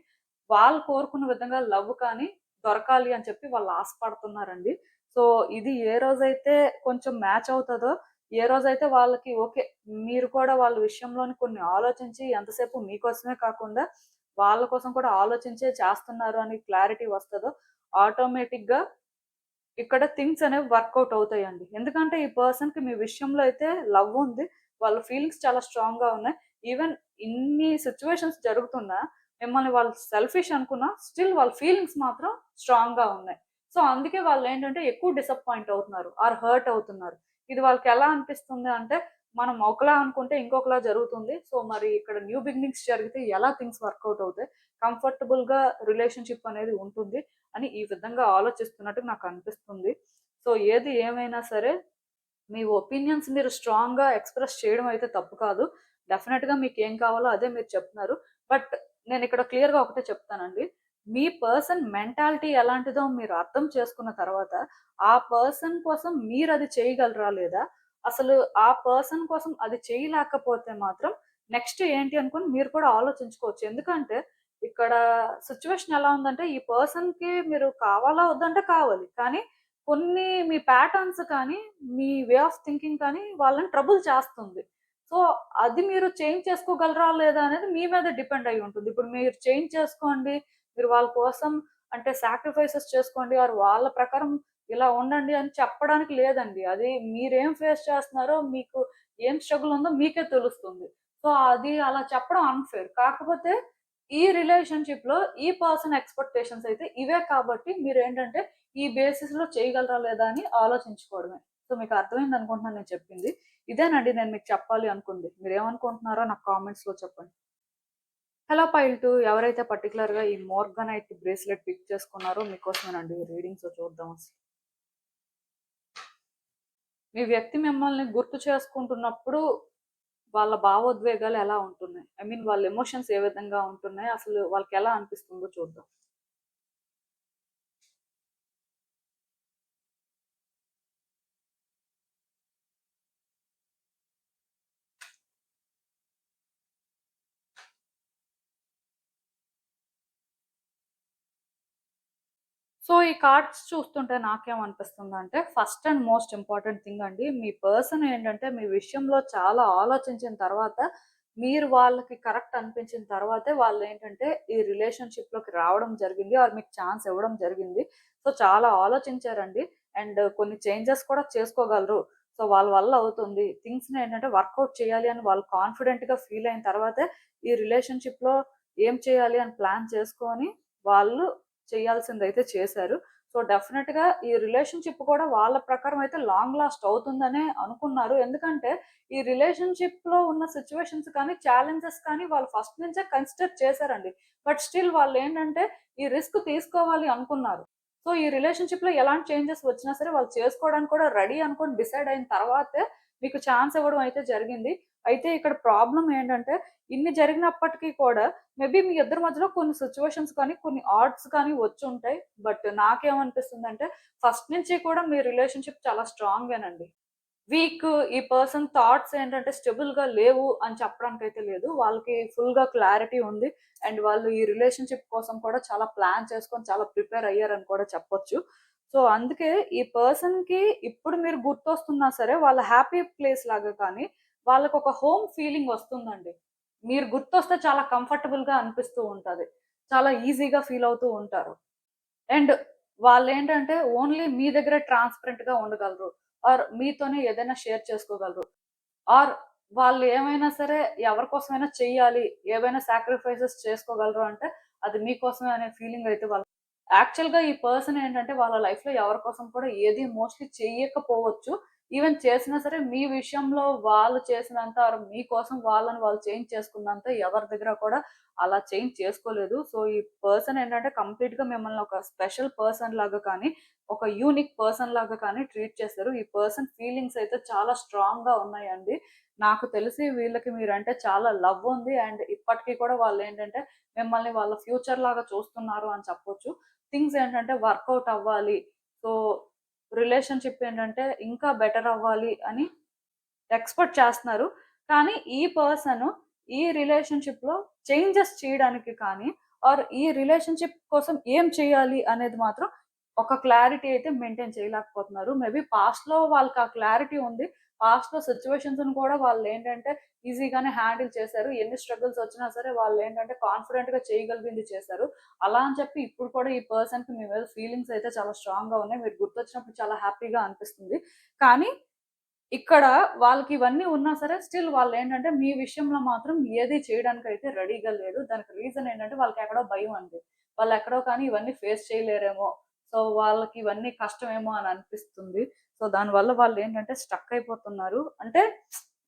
వాళ్ళు కోరుకున్న విధంగా లవ్ కానీ దొరకాలి అని చెప్పి వాళ్ళు ఆశపడుతున్నారండి. సో, ఇది ఏ రోజైతే కొంచెం మ్యాచ్ అవుతదో, ఏ రోజైతే వాళ్ళకి ఓకే. మీరు కూడా వాళ్ళ విషయంలోని కొన్ని ఆలోచించి ఎంతసేపు మీకోసమే కాకుండా వాళ్ళ కోసం కూడా ఆలోచించే చేస్తున్నారు అని క్లారిటీ వస్తదో, ఆటోమేటిక్‌గా ఇక్కడ థింగ్స్ అనేవి వర్కౌట్ అవుతాయండి. ఎందుకంటే ఈ పర్సన్‌కి మీ విషయంలో అయితే లవ్ ఉంది. వాళ్ళ ఫీలింగ్స్ చాలా స్ట్రాంగ్‌గా ఉన్నాయి. ఈవెన్ ఇన్ని సిట్యుయేషన్స్ జరుగుతున్నా, మిమ్మల్ని వాళ్ళు సెల్ఫిష్ అనుకున్నా, స్టిల్ వాళ్ళ ఫీలింగ్స్ మాత్రం స్ట్రాంగ్‌గా ఉన్నాయి. సో, అందుకే వాళ్ళేంటంటే ఎక్కువ డిసప్పాయింట్ అవుతున్నారు ఆర్ హర్ట్ అవుతున్నారు. ఇది వాళ్ళకెలా అనిపిస్తుంది అంటే, మనం ఒకలా అనుకుంటే ఇంకొకలా జరుగుతుంది. సో, మరి ఇక్కడ న్యూ బిగినింగ్స్ జరిగితే ఎలా థింగ్స్ వర్కౌట్ అవుతాయి? కంఫర్టబుల్‌గా రిలేషన్‌షిప్ అనేది ఉంటుంది. అని ఈ విధంగా ఆలోచిస్తున్నట్టు నాకనిపిస్తుంది. సో, ఏది ఏమైనా సరే మీ ఒపీనియన్స్ మీరు స్ట్రాంగ్‌గా ఎక్స్‌ప్రెస్ చేయడం అయితే తప్పు కాదు. డెఫినెట్‌గా మీకేం కావాలో అదే మీరు చెప్తున్నారు. బట్ నేనిక్కడ క్లియర్‌గా ఒకటే చెప్తానండి. మీ పర్సన్ మెంటాలిటీ ఎలాంటిదో మీరు అర్థం చేసుకున్న తర్వాత, ఆ పర్సన్ కోసం మీరది చేయగలరా లేదా? అసలు ఆ పర్సన్ కోసం అది చేయలేకపోతే మాత్రం నెక్స్ట్ ఏంటి అనుకోని మీరు కూడా ఆలోచించుకోవచ్చు. ఎందుకంటే ఇక్కడ సిట్యుయేషన్ ఎలా ఉందంటే ఈ పర్సన్‌కి మీరు కావాలా? వద్దంటే కావాలి. కానీ కొన్ని మీ ప్యాటర్న్స్ కానీ, మీ వే ఆఫ్ థింకింగ్ కానీ వాళ్ళని ట్రబుల్ చేస్తుంది. సో, అది మీరు చేంజ్ చేసుకోగలరా? లేదా? అనేది మీ మీద డిపెండ్ అయ్యి ఉంటుంది. ఇప్పుడు మీరు చేంజ్ చేసుకోండి. మీరు వాళ్ళ కోసం అంటే సాక్రిఫైసెస్ చేసుకోండి ఆర్ వాళ్ళ ప్రకారం ఇలా ఉండండి అని చెప్పడానికి లేదండి. అది మీరేం ఫేస్ చేస్తున్నారో, మీకు ఏం స్ట్రగుల్ ఉందో మీకే తెలుస్తుంది. సో, అది అలా చెప్పడం అన్‌ఫెయిర్. కాకపోతే ఈ రిలేషన్‌షిప్‌లో ఈ పర్సన్ ఎక్స్‌పెక్టేషన్స్ అయితే ఇవే కాబట్టి మీరేంటంటే ఈ బేసిస్‌లో చేయగలరా లేదా అని ఆలోచించుకోవడమే. సో, మీకు అర్థమైందనుకుంటున్నాను నేను చెప్పింది. ఇదేనండి నేను మీకు చెప్పాలి అనుకుంది. మీరేమనుకుంటున్నారో నాకు కామెంట్స్‌లో చెప్పండి. హలో పైల్ 2 ఎవరైతే పర్టిక్యులర్‌గా ఈ మోర్గనైట్ బ్రేస్లెట్ పిక్ చేసుకున్నారో మీకోసమేనండి ఈ రీడింగ్. సో, చూద్దాం అసలు. మీ వ్యక్తి మిమ్మల్ని గుర్తు చేసుకుంటున్నప్పుడు వాళ్ళ భావోద్వేగాలు ఎలా ఉంటున్నాయి? ఐ మీన్ వాళ్ళ ఎమోషన్స్ ఏ విధంగా ఉంటున్నాయి? అసలు వాళ్ళకెలా అనిపిస్తుందో చూద్దాం. సో, ఈ కార్డ్స్ చూస్తుంటే నాకేమనిపిస్తుందంటే, first and most important thing అండి. మీ పర్సన్ ఏంటంటే, మీ విషయంలో చాలా ఆలోచించిన తర్వాత, మీరు వాళ్ళకి కరెక్ట్ అనిపించిన తర్వాతే వాళ్ళేంటంటే, ఈ రిలేషన్‌షిప్‌లోకి రావడం జరిగింది. ఆర్ మీకు ఛాన్స్ ఇవ్వడం జరిగింది. సో, చాలా ఆలోచించారండి. అండ్ కొన్ని చేంజెస్ కూడా చేసుకోగలరు. సో, వాళ్ళ వల్ల అవుతుంది. థింగ్స్‌ని ఏంటంటే, వర్కౌట్ చేయాలి అని వాళ్ళు కాన్ఫిడెంట్‌గా ఫీల్ అయిన తర్వాతే, ఈ రిలేషన్‌షిప్‌లో ఏం చేయాలి అని ప్లాన్ చేసుకొని, వాళ్ళు చేయాల్సిందైతే చేశారు. సో డెఫినెట్‌గా ఈ రిలేషన్‌షిప్ కూడా వాళ్ళ ప్రకారం అయితే లాంగ్ లాస్ట్ అవుతుందనే అనుకున్నారు. ఎందుకంటే ఈ రిలేషన్‌షిప్‌లో ఉన్న సిట్యుయేషన్స్ కానీ, ఛాలెంజెస్ కానీ వాళ్ళు ఫస్ట్ నుంచే కన్సిడర్ చేశారండి. బట్ స్టిల్ వాళ్ళేంటంటే ఈ రిస్క్ తీసుకోవాలి అనుకున్నారు. సో ఈ రిలేషన్‌షిప్‌లో ఎలాంటి చేంజెస్ వచ్చినా సరే వాళ్ళు చేసుకోవడానికి కూడా రెడీ అనుకోని డిసైడ్ అయిన తర్వాతే మీకు ఛాన్స్ ఇవ్వడం అయితే జరిగింది. అయితే ఇక్కడ ప్రాబ్లమ్ ఏంటంటే ఇన్ని జరిగినప్పటికీ కూడా మేబీ మీ ఇద్దరి మధ్యలో కొన్ని సిట్యుయేషన్స్ కానీ, కొన్ని ఆడ్స్ కానీ వచ్చుంటాయి. బట్ నాకేమనిపిస్తుందంటే ఫస్ట్ నుంచి కూడా మీ రిలేషన్‌షిప్ చాలా స్ట్రాంగేనండి. వీక్ ఈ పర్సన్ థాట్స్ ఏంటంటే స్టెబుల్‌గా లేవు అని చెప్పడానికైతే లేదు. వాళ్ళకి ఫుల్‌గా క్లారిటీ ఉంది. అండ్ వాళ్ళు ఈ రిలేషన్‌షిప్ కోసం కూడా చాలా ప్లాన్ చేసుకొని చాలా ప్రిపేర్ అయ్యారని కూడా చెప్పొచ్చు. సో, అందుకే ఈ పర్సన్‌కి ఇప్పుడు మీరు గుర్తొస్తున్నా సరే వాళ్ళ హ్యాపీ ప్లేస్ లాగా కానీ, వాళ్ళకొక హోమ్ ఫీలింగ్ వస్తుందండి. మీరు గుర్తొస్తే చాలా కంఫర్టబుల్‌గా అనిపిస్తూ ఉంటది. చాలా ఈజీగా ఫీల్ అవుతూ ఉంటారు. అండ్ వాళ్ళేంటంటే ఓన్లీ మీ దగ్గరే ట్రాన్స్‌పరెంట్‌గా ఉండగలరు. ఆర్ మీతోనే ఏదైనా షేర్ చేసుకోగలరు. ఆర్ వాళ్ళు ఏమైనా సరే ఎవరి కోసమైనా చెయ్యాలి, ఏవైనా సాక్రిఫైసెస్ చేసుకోగలరు అంటే అది మీకోసమే అనే ఫీలింగ్ అయితే యాక్చువల్‌గా ఈ పర్సన్ ఏంటంటే వాళ్ళ లైఫ్‌లో ఎవరి కోసం కూడా ఏది మోస్ట్‌లీ చెయ్యకపోవచ్చు. ఈవెన్ చేసినా సరే మీ విషయంలో వాళ్ళు చేసినంత ఆర్ మీకోసం వాళ్ళని వాళ్ళు చేంజ్ చేసుకున్నంత ఎవరి దగ్గర కూడా అలా చేంజ్ చేసుకోలేదు. సో, ఈ పర్సన్ ఏంటంటే కంప్లీట్‌గా మిమ్మల్ని ఒక స్పెషల్ పర్సన్ లాగా కానీ, ఒక యూనిక్ పర్సన్ లాగా కానీ ట్రీట్ చేస్తారు. ఈ పర్సన్ ఫీలింగ్స్ అయితే చాలా స్ట్రాంగ్‌గా ఉన్నాయండి. నాకు తెలిసి వీళ్ళకి మీరంటే చాలా లవ్ ఉంది. అండ్ ఇప్పటికి కూడా వాళ్ళేంటంటే మిమ్మల్ని వాళ్ళ ఫ్యూచర్ లాగా చూస్తున్నారు అని చెప్పొచ్చు. థింగ్స్ ఏంటంటే వర్కౌట్ అవ్వాలి. సో, రిలేషన్‌షిప్ ఏంటంటే ఇంకా బెటర్ అవ్వాలి అని ఎక్స్‌పెక్ట్ చేస్తున్నారు. కానీ ఈ పర్సన్ ఈ రిలేషన్‌షిప్‌లో చేంజెస్ చేయడానికి కానీ, ఆర్ ఈ రిలేషన్‌షిప్ కోసం ఏం చేయాలి అనేది మాత్రం ఒక క్లారిటీ అయితే మెయింటైన్ చేయలేకపోతున్నారు. మేబీ పాస్ట్‌లో వాళ్ళకి ఆ క్లారిటీ ఉంది. పాస్ట్‌లో సిట్యుయేషన్స్‌ని కూడా వాళ్ళేంటంటే ఈజీగానే హ్యాండిల్ చేశారు. ఎన్ని స్ట్రగుల్స్ వచ్చినా సరే వాళ్ళేంటంటే కాన్ఫిడెంట్‌గా చేయగలిగింది చేశారు. అలా అని చెప్పి ఇప్పుడు కూడా ఈ పర్సన్‌కి మీ మీద ఫీలింగ్స్ అయితే చాలా స్ట్రాంగ్‌గా ఉన్నాయి. మీరు గుర్తొచ్చినప్పుడు చాలా హ్యాపీగా అనిపిస్తుంది. కానీ ఇక్కడ వాళ్ళకి ఇవన్నీ ఉన్నా సరే స్టిల్ వాళ్ళేంటంటే మీ విషయంలో మాత్రం ఏది చేయడానికైతే రెడీగా లేరు. దానికి రీజన్ ఏంటంటే వాళ్ళకెక్కడో భయం అండి. వాళ్ళెక్కడో కానీ ఇవన్నీ ఫేస్ చేయలేరేమో! సో, వాళ్ళకి ఇవన్నీ కష్టమేమో అని అనిపిస్తుంది. సో, దానివల్ల వాళ్ళేంటంటే స్టక్ అయిపోతున్నారు. అంటే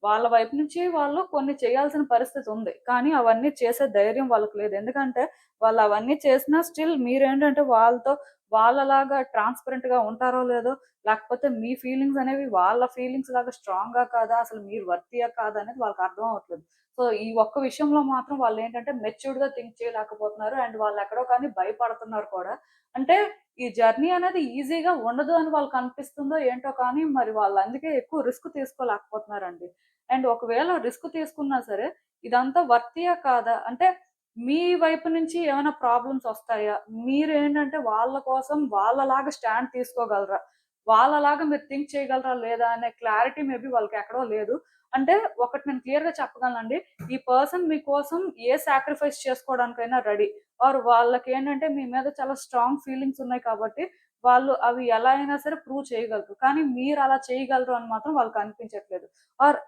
వాళ్ళ వైపు నుంచి వాళ్ళు కొన్ని చేయాల్సిన పరిస్థితి ఉంది. కానీ అవన్నీ చేసే ధైర్యం వాళ్ళకి లేదు. ఎందుకంటే వాళ్ళు అవన్నీ చేసినా స్టిల్ మీరేంటంటే వాళ్ళతో వాళ్ళలాగా ట్రాన్స్‌పరెంట్‌గా ఉంటారో లేదో, లేకపోతే మీ ఫీలింగ్స్ అనేవి వాళ్ళ ఫీలింగ్స్ లాగా స్ట్రాంగా కాదా? అసలు మీరు వర్తియా కాదా? అనేది వాళ్ళకి అర్థం అవ్వట్లేదు. సో, ఈ ఒక్క విషయంలో మాత్రం వాళ్ళేంటంటే మెచ్యూర్డ్‌గా థింక్ చేయలేకపోతున్నారు. అండ్ వాళ్ళెక్కడో కానీ భయపడుతున్నారు కూడా. అంటే ఈ జర్నీ అనేది ఈజీగా ఉండదు అని వాళ్ళకనిపిస్తుందో ఏంటో కానీ మరి వాళ్ళు అందుకే ఎక్కువ రిస్క్ తీసుకోలేకపోతున్నారండి. అండ్ ఒకవేళ రిస్క్ తీసుకున్నా సరే ఇదంతా వర్తియా కాదా? అంటే మీ వైపు నుంచి ఏమైనా ప్రాబ్లమ్స్ ఒస్తాయా? మీరేంటంటే వాళ్ళ కోసం వాళ్ళలాగా స్టాండ్ తీసుకోగలరా? వాళ్ళలాగా మీరు థింక్ చేయగలరా లేదా అనే క్లారిటీ మేబీ వాళ్ళకెక్కడో లేదు. అంటే ఒకటి నేను క్లియర్‌గా చెప్పగలనండి. ఈ పర్సన్ మీకోసం ఏ సాక్రిఫైస్ చేసుకోవడానికైనా రెడీ. ఆర్ వాళ్ళకేంటంటే మీ మీద చాలా స్ట్రాంగ్ ఫీలింగ్స్ ఉన్నాయి కాబట్టి, వాళ్ళు అవి ఎలా అయినా సరే ప్రూవ్ చేయగలరు. కానీ మీరలా చేయగలరు అని మాత్రం వాళ్ళకనిపించట్లేదు. ఆర్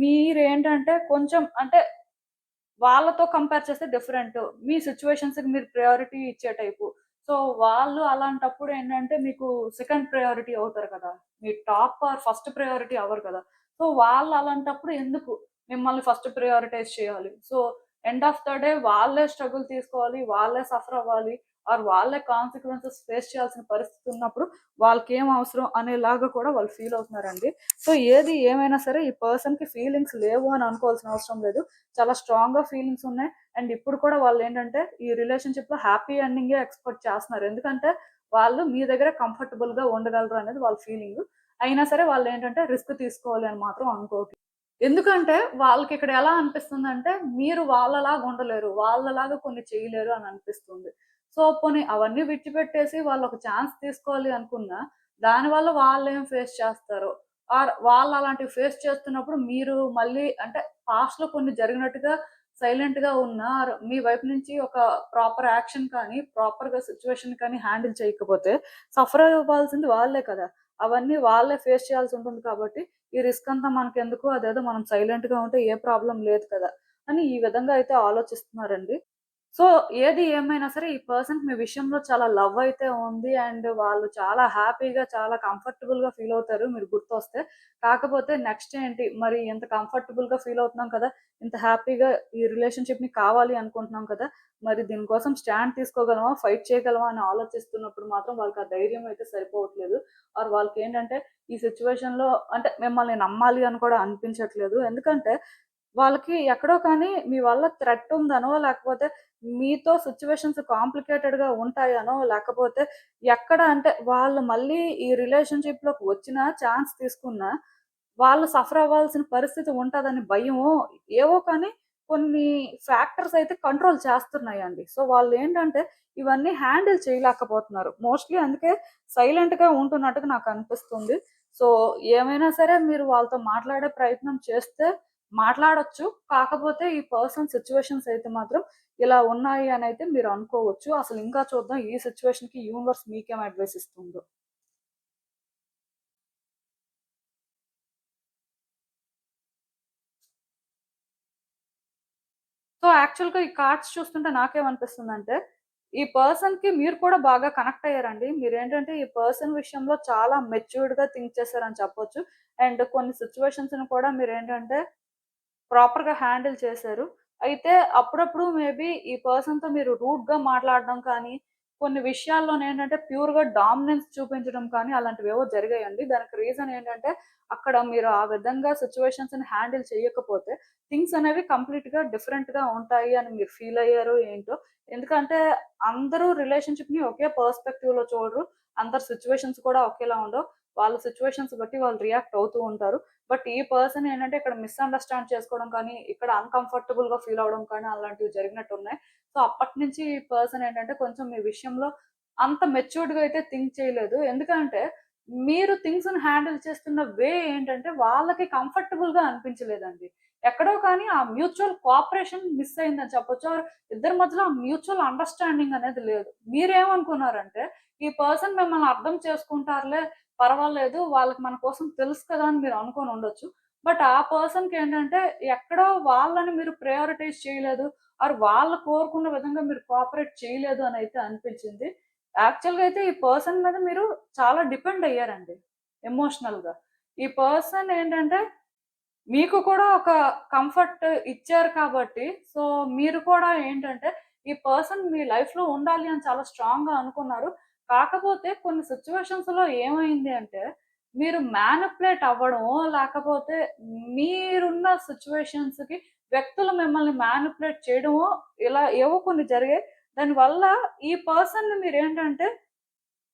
మీరేంటంటే కొంచెం అంటే వాళ్ళతో కంపేర్ చేస్తే డిఫరెంట్. మీ సిట్యుయేషన్స్‌కి మీరు ప్రయారిటీ ఇచ్చే టైపు. సో, వాళ్ళు అలాంటప్పుడు ఏంటంటే మీకు సెకండ్ ప్రయారిటీ అవుతారు కదా! మీ టాప్ ఆర్ ఫస్ట్ ప్రయారిటీ అవ్వరు కదా! సో, వాళ్ళు అలాంటప్పుడు ఎందుకు మిమ్మల్ని ఫస్ట్ ప్రయారిటైజ్ చేయాలి? So, end of the day వాళ్ళే స్ట్రగుల్ తీసుకోవాలి. వాళ్ళే సఫర్ అవ్వాలి. ఆర్ వాళ్ళే కాన్సిక్వెన్సెస్ ఫేస్ చేయాల్సిన పరిస్థితి ఉన్నప్పుడు వాళ్ళకేం అవసరం అనేలాగా కూడా వాళ్ళు ఫీల్ అవుతున్నారండి. సో, ఏది ఏమైనా సరే ఈ పర్సన్‌కి ఫీలింగ్స్ లేవు అని అనుకోవాల్సిన అవసరం లేదు. చాలా స్ట్రాంగ్‌గా ఫీలింగ్స్ ఉన్నాయి. అండ్ ఇప్పుడు కూడా వాళ్ళేంటంటే ఈ రిలేషన్‌షిప్‌లో హ్యాపీ ఎండింగే ఎక్స్‌పెక్ట్ చేస్తున్నారు. ఎందుకంటే వాళ్ళు మీ దగ్గర కంఫర్టబుల్‌గా ఉండగలరు అనేది వాళ్ళ ఫీలింగు. అయినా సరే వాళ్ళేంటంటే రిస్క్ తీసుకోవాలి అని మాత్రం అనుకోవట్లేదు. ఎందుకంటే వాళ్ళకిక్కడ ఎలా అనిపిస్తుందంటే మీరు వాళ్ళలాగా ఉండలేరు. వాళ్ళలాగా కొన్ని చేయలేరు అని అనిపిస్తుంది. సో, పోనీ అవన్నీ విడిచిపెట్టేసి వాళ్ళొక ఛాన్స్ తీసుకోవాలి అనుకున్నా, దానివల్ల వాళ్ళేం ఫేస్ చేస్తారో, ఆర్ వాళ్ళలాంటివి ఫేస్ చేస్తున్నప్పుడు మీరు మళ్ళీ అంటే పాస్ట్‌లో కొన్ని జరిగినట్టుగా సైలెంట్‌గా ఉన్నా ఆర్ మీ వైపు నుంచి ఒక ప్రాపర్ యాక్షన్ కానీ, ప్రాపర్‌గా సిట్యుయేషన్ కానీ హ్యాండిల్ చేయకపోతే సఫర్ అవ్వాల్సింది వాళ్ళే కదా! అవన్నీ వాళ్ళే ఫేస్ చేయాల్సుంటుంది కాబట్టి ఈ రిస్క్ అంతా మనకెందుకు? అదేదో మనం సైలెంట్‌గా ఉంటే ఏ ప్రాబ్లమ్ లేదు కదా! అని ఈ విధంగా అయితే ఆలోచిస్తున్నారండి. సో, ఏది ఏమైనా సరే ఈ పర్సన్‌కి మీ విషయంలో చాలా లవ్ అయితే ఉంది. అండ్ వాళ్ళు చాలా హ్యాపీగా, చాలా కంఫర్టబుల్‌గా ఫీల్ అవుతారు మీరు గుర్తొస్తే. కాకపోతే నెక్స్ట్ ఏంటి మరి ఇంత కంఫర్టబుల్‌గా ఫీల్ అవుతున్నాం కదా! ఇంత హ్యాపీగా ఈ రిలేషన్‌షిప్‌ని కావాలి అనుకుంటున్నాం కదా! మరి దీనికోసం స్టాండ్ తీసుకోగలమా? ఫైట్ చేయగలమా? అని ఆలోచిస్తున్నప్పుడు మాత్రం వాళ్ళకి ఆ ధైర్యం అయితే సరిపోవట్లేదు. ఆర్ వాళ్ళకేంటంటే ఈ సిట్యుయేషన్‌లో అంటే మిమ్మల్ని నమ్మాలి అని కూడా అనిపించట్లేదు. ఎందుకంటే వాళ్ళకి ఎక్కడో కానీ మీ వల్ల థ్రెట్ ఉందనో, లేకపోతే మీతో సిట్యుయేషన్స్ కాంప్లికేటెడ్‌గా ఉంటాయనో, లేకపోతే ఎక్కడ అంటే వాళ్ళు మళ్ళీ ఈ రిలేషన్‌షిప్‌లోకి వచ్చినా, ఛాన్స్ తీసుకున్నా, వాళ్ళు సఫర్ అవ్వాల్సిన పరిస్థితి ఉంటదని భయమో, ఏవో కానీ కొన్ని ఫ్యాక్టర్స్ అయితే కంట్రోల్ చేస్తున్నాయండి. సో, వాళ్ళేంటంటే ఇవన్నీ హ్యాండిల్ చేయలేకపోతున్నారు. మోస్ట్‌లీ అందుకే సైలెంట్‌గా ఉంటున్నట్టుగా నాకనిపిస్తుంది. సో, ఏమైనా సరే మీరు వాళ్ళతో మాట్లాడే ప్రయత్నం చేస్తే మాట్లాడొచ్చు. కాకపోతే ఈ పర్సన్ సిట్యుయేషన్స్ అయితే మాత్రం ఇలా ఉన్నాయి అనైతే మీరు అనుకోవచ్చు. అసలు ఇంకా చూద్దాం ఈ సిట్యుయేషన్‌కి యూనివర్స్ మీకేం అడ్వైస్ ఇస్తుందో. సో, యాక్చువల్‌గా ఈ కార్డ్స్ చూస్తుంటే నాకేమనిపిస్తుందంటే, ఈ పర్సన్‌కి మీరు కూడా బాగా కనెక్ట్ అయ్యారండి. మీరేంటంటే ఈ పర్సన్ విషయంలో చాలా మెచ్యూర్డ్‌గా థింక్ చేశారని చెప్పొచ్చు. అండ్ కొన్ని సిట్యుయేషన్స్‌ని కూడా మీరేంటంటే ప్రాపర్‌గా హ్యాండిల్ చేశారు. అయితే అప్పుడప్పుడు మేబీ ఈ పర్సన్‌తో మీరు రూడ్‌గా మాట్లాడడం కానీ, కొన్ని విషయాల్లోనేంటంటే ప్యూర్‌గా డామినెన్స్ చూపించడం కానీ అలాంటివేవో జరిగాయండి. దానికి రీజన్ ఏంటంటే, అక్కడ మీరు ఆ విధంగా సిట్యుయేషన్స్‌ని హ్యాండిల్ చేయకపోతే థింగ్స్ అనేవి కంప్లీట్‌గా డిఫరెంట్‌గా ఉంటాయి అని మీరు ఫీల్ అయ్యారో ఏంటో. ఎందుకంటే అందరూ రిలేషన్‌షిప్‌ని ఒకే పర్స్‌పెక్టివ్‌లో చూడరు. అందరి సిట్యుయేషన్స్ కూడా ఒకేలా ఉండవు. వాళ్ళ సిట్యుయేషన్స్ బట్టి వాళ్ళు రియాక్ట్ అవుతూ ఉంటారు. బట్ ఈ పర్సన్ ఏంటంటే ఇక్కడ మిస్‌అండర్‌స్టాండ్ చేసుకోవడం కానీ, ఇక్కడ అన్‌కంఫర్టబుల్‌గా ఫీల్ అవ్వడం కానీ అలాంటివి జరిగినట్టున్నాయి. సో, అప్పటినుంచి ఈ పర్సన్ ఏంటంటే కొంచెం మీ విషయంలో అంత మెచ్యూర్డ్‌గా అయితే థింక్ చేయలేదు. ఎందుకంటే మీరు థింగ్స్‌ని హ్యాండిల్ చేస్తున్న వే ఏంటంటే వాళ్ళకి కంఫర్టబుల్‌గా అనిపించలేదండి. ఎక్కడో కానీ ఆ మ్యూచువల్ కోఆపరేషన్ మిస్ అయిందని చెప్పొచ్చు. ఆర్ ఇద్దరి మధ్యలో ఆ మ్యూచువల్ అండర్‌స్టాండింగ్ అనేది లేదు. మీరేమనుకున్నారంటే ఈ పర్సన్ మిమ్మల్ని అర్థం చేసుకుంటారులే పర్వాలేదు. వాళ్ళకి మన కోసం తెలుసు కదా! అని మీరు అనుకోనుండొచ్చు. బట్ ఆ పర్సన్‌కేంటంటే ఎక్కడో వాళ్ళని మీరు ప్రయారిటైజ్ చేయలేదు. ఆర్ వాళ్ళు కోరుకున్న విధంగా మీరు కోఆపరేట్ చేయలేదు అనైతే అనిపించింది. యాక్చువల్‌గా అయితే ఈ పర్సన్ మీద మీరు చాలా డిపెండ్ అయ్యారండి ఎమోషనల్‌గా. ఈ పర్సన్ ఏంటంటే మీకు కూడా ఒక కంఫర్ట్ ఇచ్చారు కాబట్టి, సో, మీరు కూడా ఏంటంటే, ఈ పర్సన్ మీ లైఫ్‌లో ఉండాలి అని చాలా స్ట్రాంగ్‌గా అనుకున్నారు. కాకపోతే కొన్ని సిట్యుయేషన్స్‌లో ఏమైంది అంటే, మీరు మ్యానిప్యులేట్ అవ్వడమో, లేకపోతే మీరున్న సిట్యుయేషన్స్‌కి వ్యక్తులు మిమ్మల్ని మ్యానిప్యులేట్ చేయడమో, ఇలా ఏవో కొన్ని జరిగాయి. దానివల్ల ఈ పర్సన్‌ని మీరేంటంటే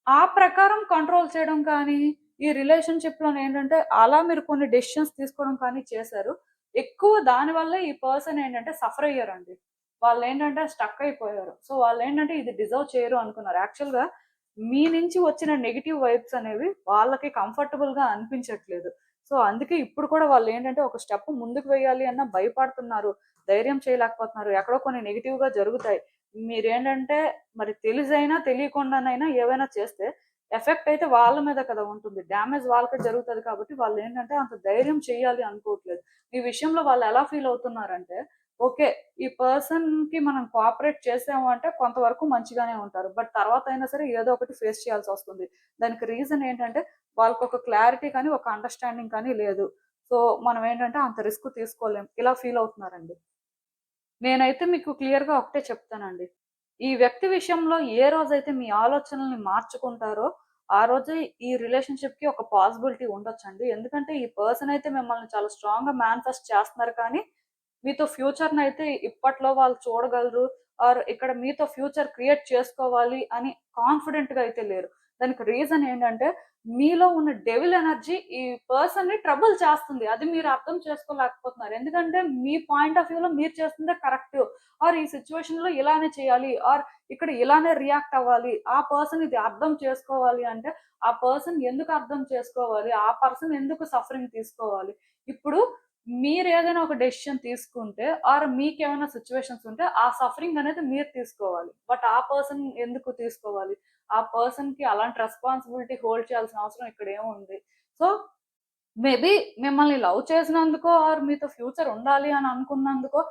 ఆ ప్రకారం కంట్రోల్ చేయడం కానీ, ఈ రిలేషన్‌షిప్‌లోనేంటంటే, అలా మీరు కొన్ని డెసిషన్స్ తీసుకోవడం కానీ చేశారు. ఎక్కువ దాని వల్లే ఈ పర్సన్ ఏంటంటే సఫర్ అయ్యారండి. వాళ్ళేంటంటే స్టక్ అయిపోయారు. సో, వాళ్ళేంటంటే ఇది డిజర్వ్ చేయరు అనుకున్నారు. యాక్చువల్‌గా మీ నుంచి వచ్చిన నెగెటివ్ వైబ్స్ అనేవి వాళ్ళకి కంఫర్టబుల్‌గా అనిపించట్లేదు. సో, అందుకే ఇప్పుడు కూడా వాళ్ళేంటంటే ఒక స్టెప్ ముందుకు వేయాలి అన్నా భయపడుతున్నారు. ధైర్యం చేయలేకపోతున్నారు. ఎక్కడో కొన్ని నెగెటివ్‌గా జరుగుతాయి. మీరేంటంటే మరి తెలిసైనా, తెలియకుండానైనా ఏవైనా చేస్తే ఎఫెక్ట్ అయితే వాళ్ళ మీద కదా ఉంటుంది. డ్యామేజ్ వాళ్ళకే జరుగుతది కాబట్టి వాళ్ళేంటంటే అంత ధైర్యం చేయాలి అనుకోవట్లేదు. ఈ విషయంలో వాళ్ళెలా ఫీల్ అవుతున్నారంటే, ఓకే. ఈ పర్సన్‌కి మనం కోఆపరేట్ చేసాము అంటే కొంతవరకు మంచిగానే ఉంటారు. బట్ తర్వాతైనా సరే ఏదో ఒకటి ఫేస్ చేయాల్సొస్తుంది. దానికి రీజన్ ఏంటంటే వాళ్ళకొక క్లారిటీ కానీ, ఒక అండర్‌స్టాండింగ్ కానీ లేదు. సో, మనమేంటంటే అంత రిస్క్ తీసుకోలేం. ఇలా ఫీల్ అవుతున్నారండి. నేనైతే మీకు క్లియర్‌గా ఒకటే చెప్తానండి. ఈ వ్యక్తి విషయంలో ఏ రోజైతే మీ ఆలోచనల్ని మార్చుకుంటారో, ఆ రోజే ఈ రిలేషన్‌షిప్‌కి ఒక పాసిబిలిటీ ఉండొచ్చండి. ఎందుకంటే ఈ పర్సన్ అయితే మిమ్మల్ని చాలా స్ట్రాంగ్‌గా మేనిఫెస్ట్ చేస్తున్నారు కానీ, మీతో ఫ్యూచర్‌నైతే ఇప్పట్లో వాళ్ళు చూడగలరు. ఆర్ ఇక్కడ మీతో ఫ్యూచర్ క్రియేట్ చేసుకోవాలి అని కాన్ఫిడెంట్‌గా అయితే లేరు. దానికి రీజన్ ఏంటంటే, మీలో ఉన్న డెవిల్ ఎనర్జీ ఈ పర్సన్‌ని ట్రబుల్ చేస్తుంది. అది మీరు అర్థం చేసుకోలేకపోతున్నారు. ఎందుకంటే, మీ పాయింట్ ఆఫ్ వ్యూలో మీరు చేస్తుందే కరెక్టు. ఆర్ ఈ సిట్యుయేషన్‌లో ఇలానే చేయాలి. ఆర్ ఇక్కడ ఇలానే రియాక్ట్ అవ్వాలి. ఆ పర్సన్ ఇది అర్థం చేసుకోవాలి అంటే, ఆ పర్సన్ ఎందుకు అర్థం చేసుకోవాలి? ఆ పర్సన్ ఎందుకు సఫరింగ్ తీసుకోవాలి? ఇప్పుడు మీరేదైనా ఒక డెసిషన్ తీసుకుంటే ఆర్ మీకేమైనా సిట్యుయేషన్స్ ఉంటే ఆ సఫరింగ్ అనేది మీరు తీసుకోవాలి. బట్ ఆ పర్సన్ ఎందుకు తీసుకోవాలి? ఆ పర్సన్‌కి అలాంటి రెస్పాన్సిబిలిటీ హోల్డ్ చేయాల్సిన అవసరం ఇక్కడేముంది? సో, మేబీ మిమ్మల్ని లవ్ చేసినందుకో ఆర్ మీతో ఫ్యూచర్ ఉండాలి అని అనుకున్నందుకో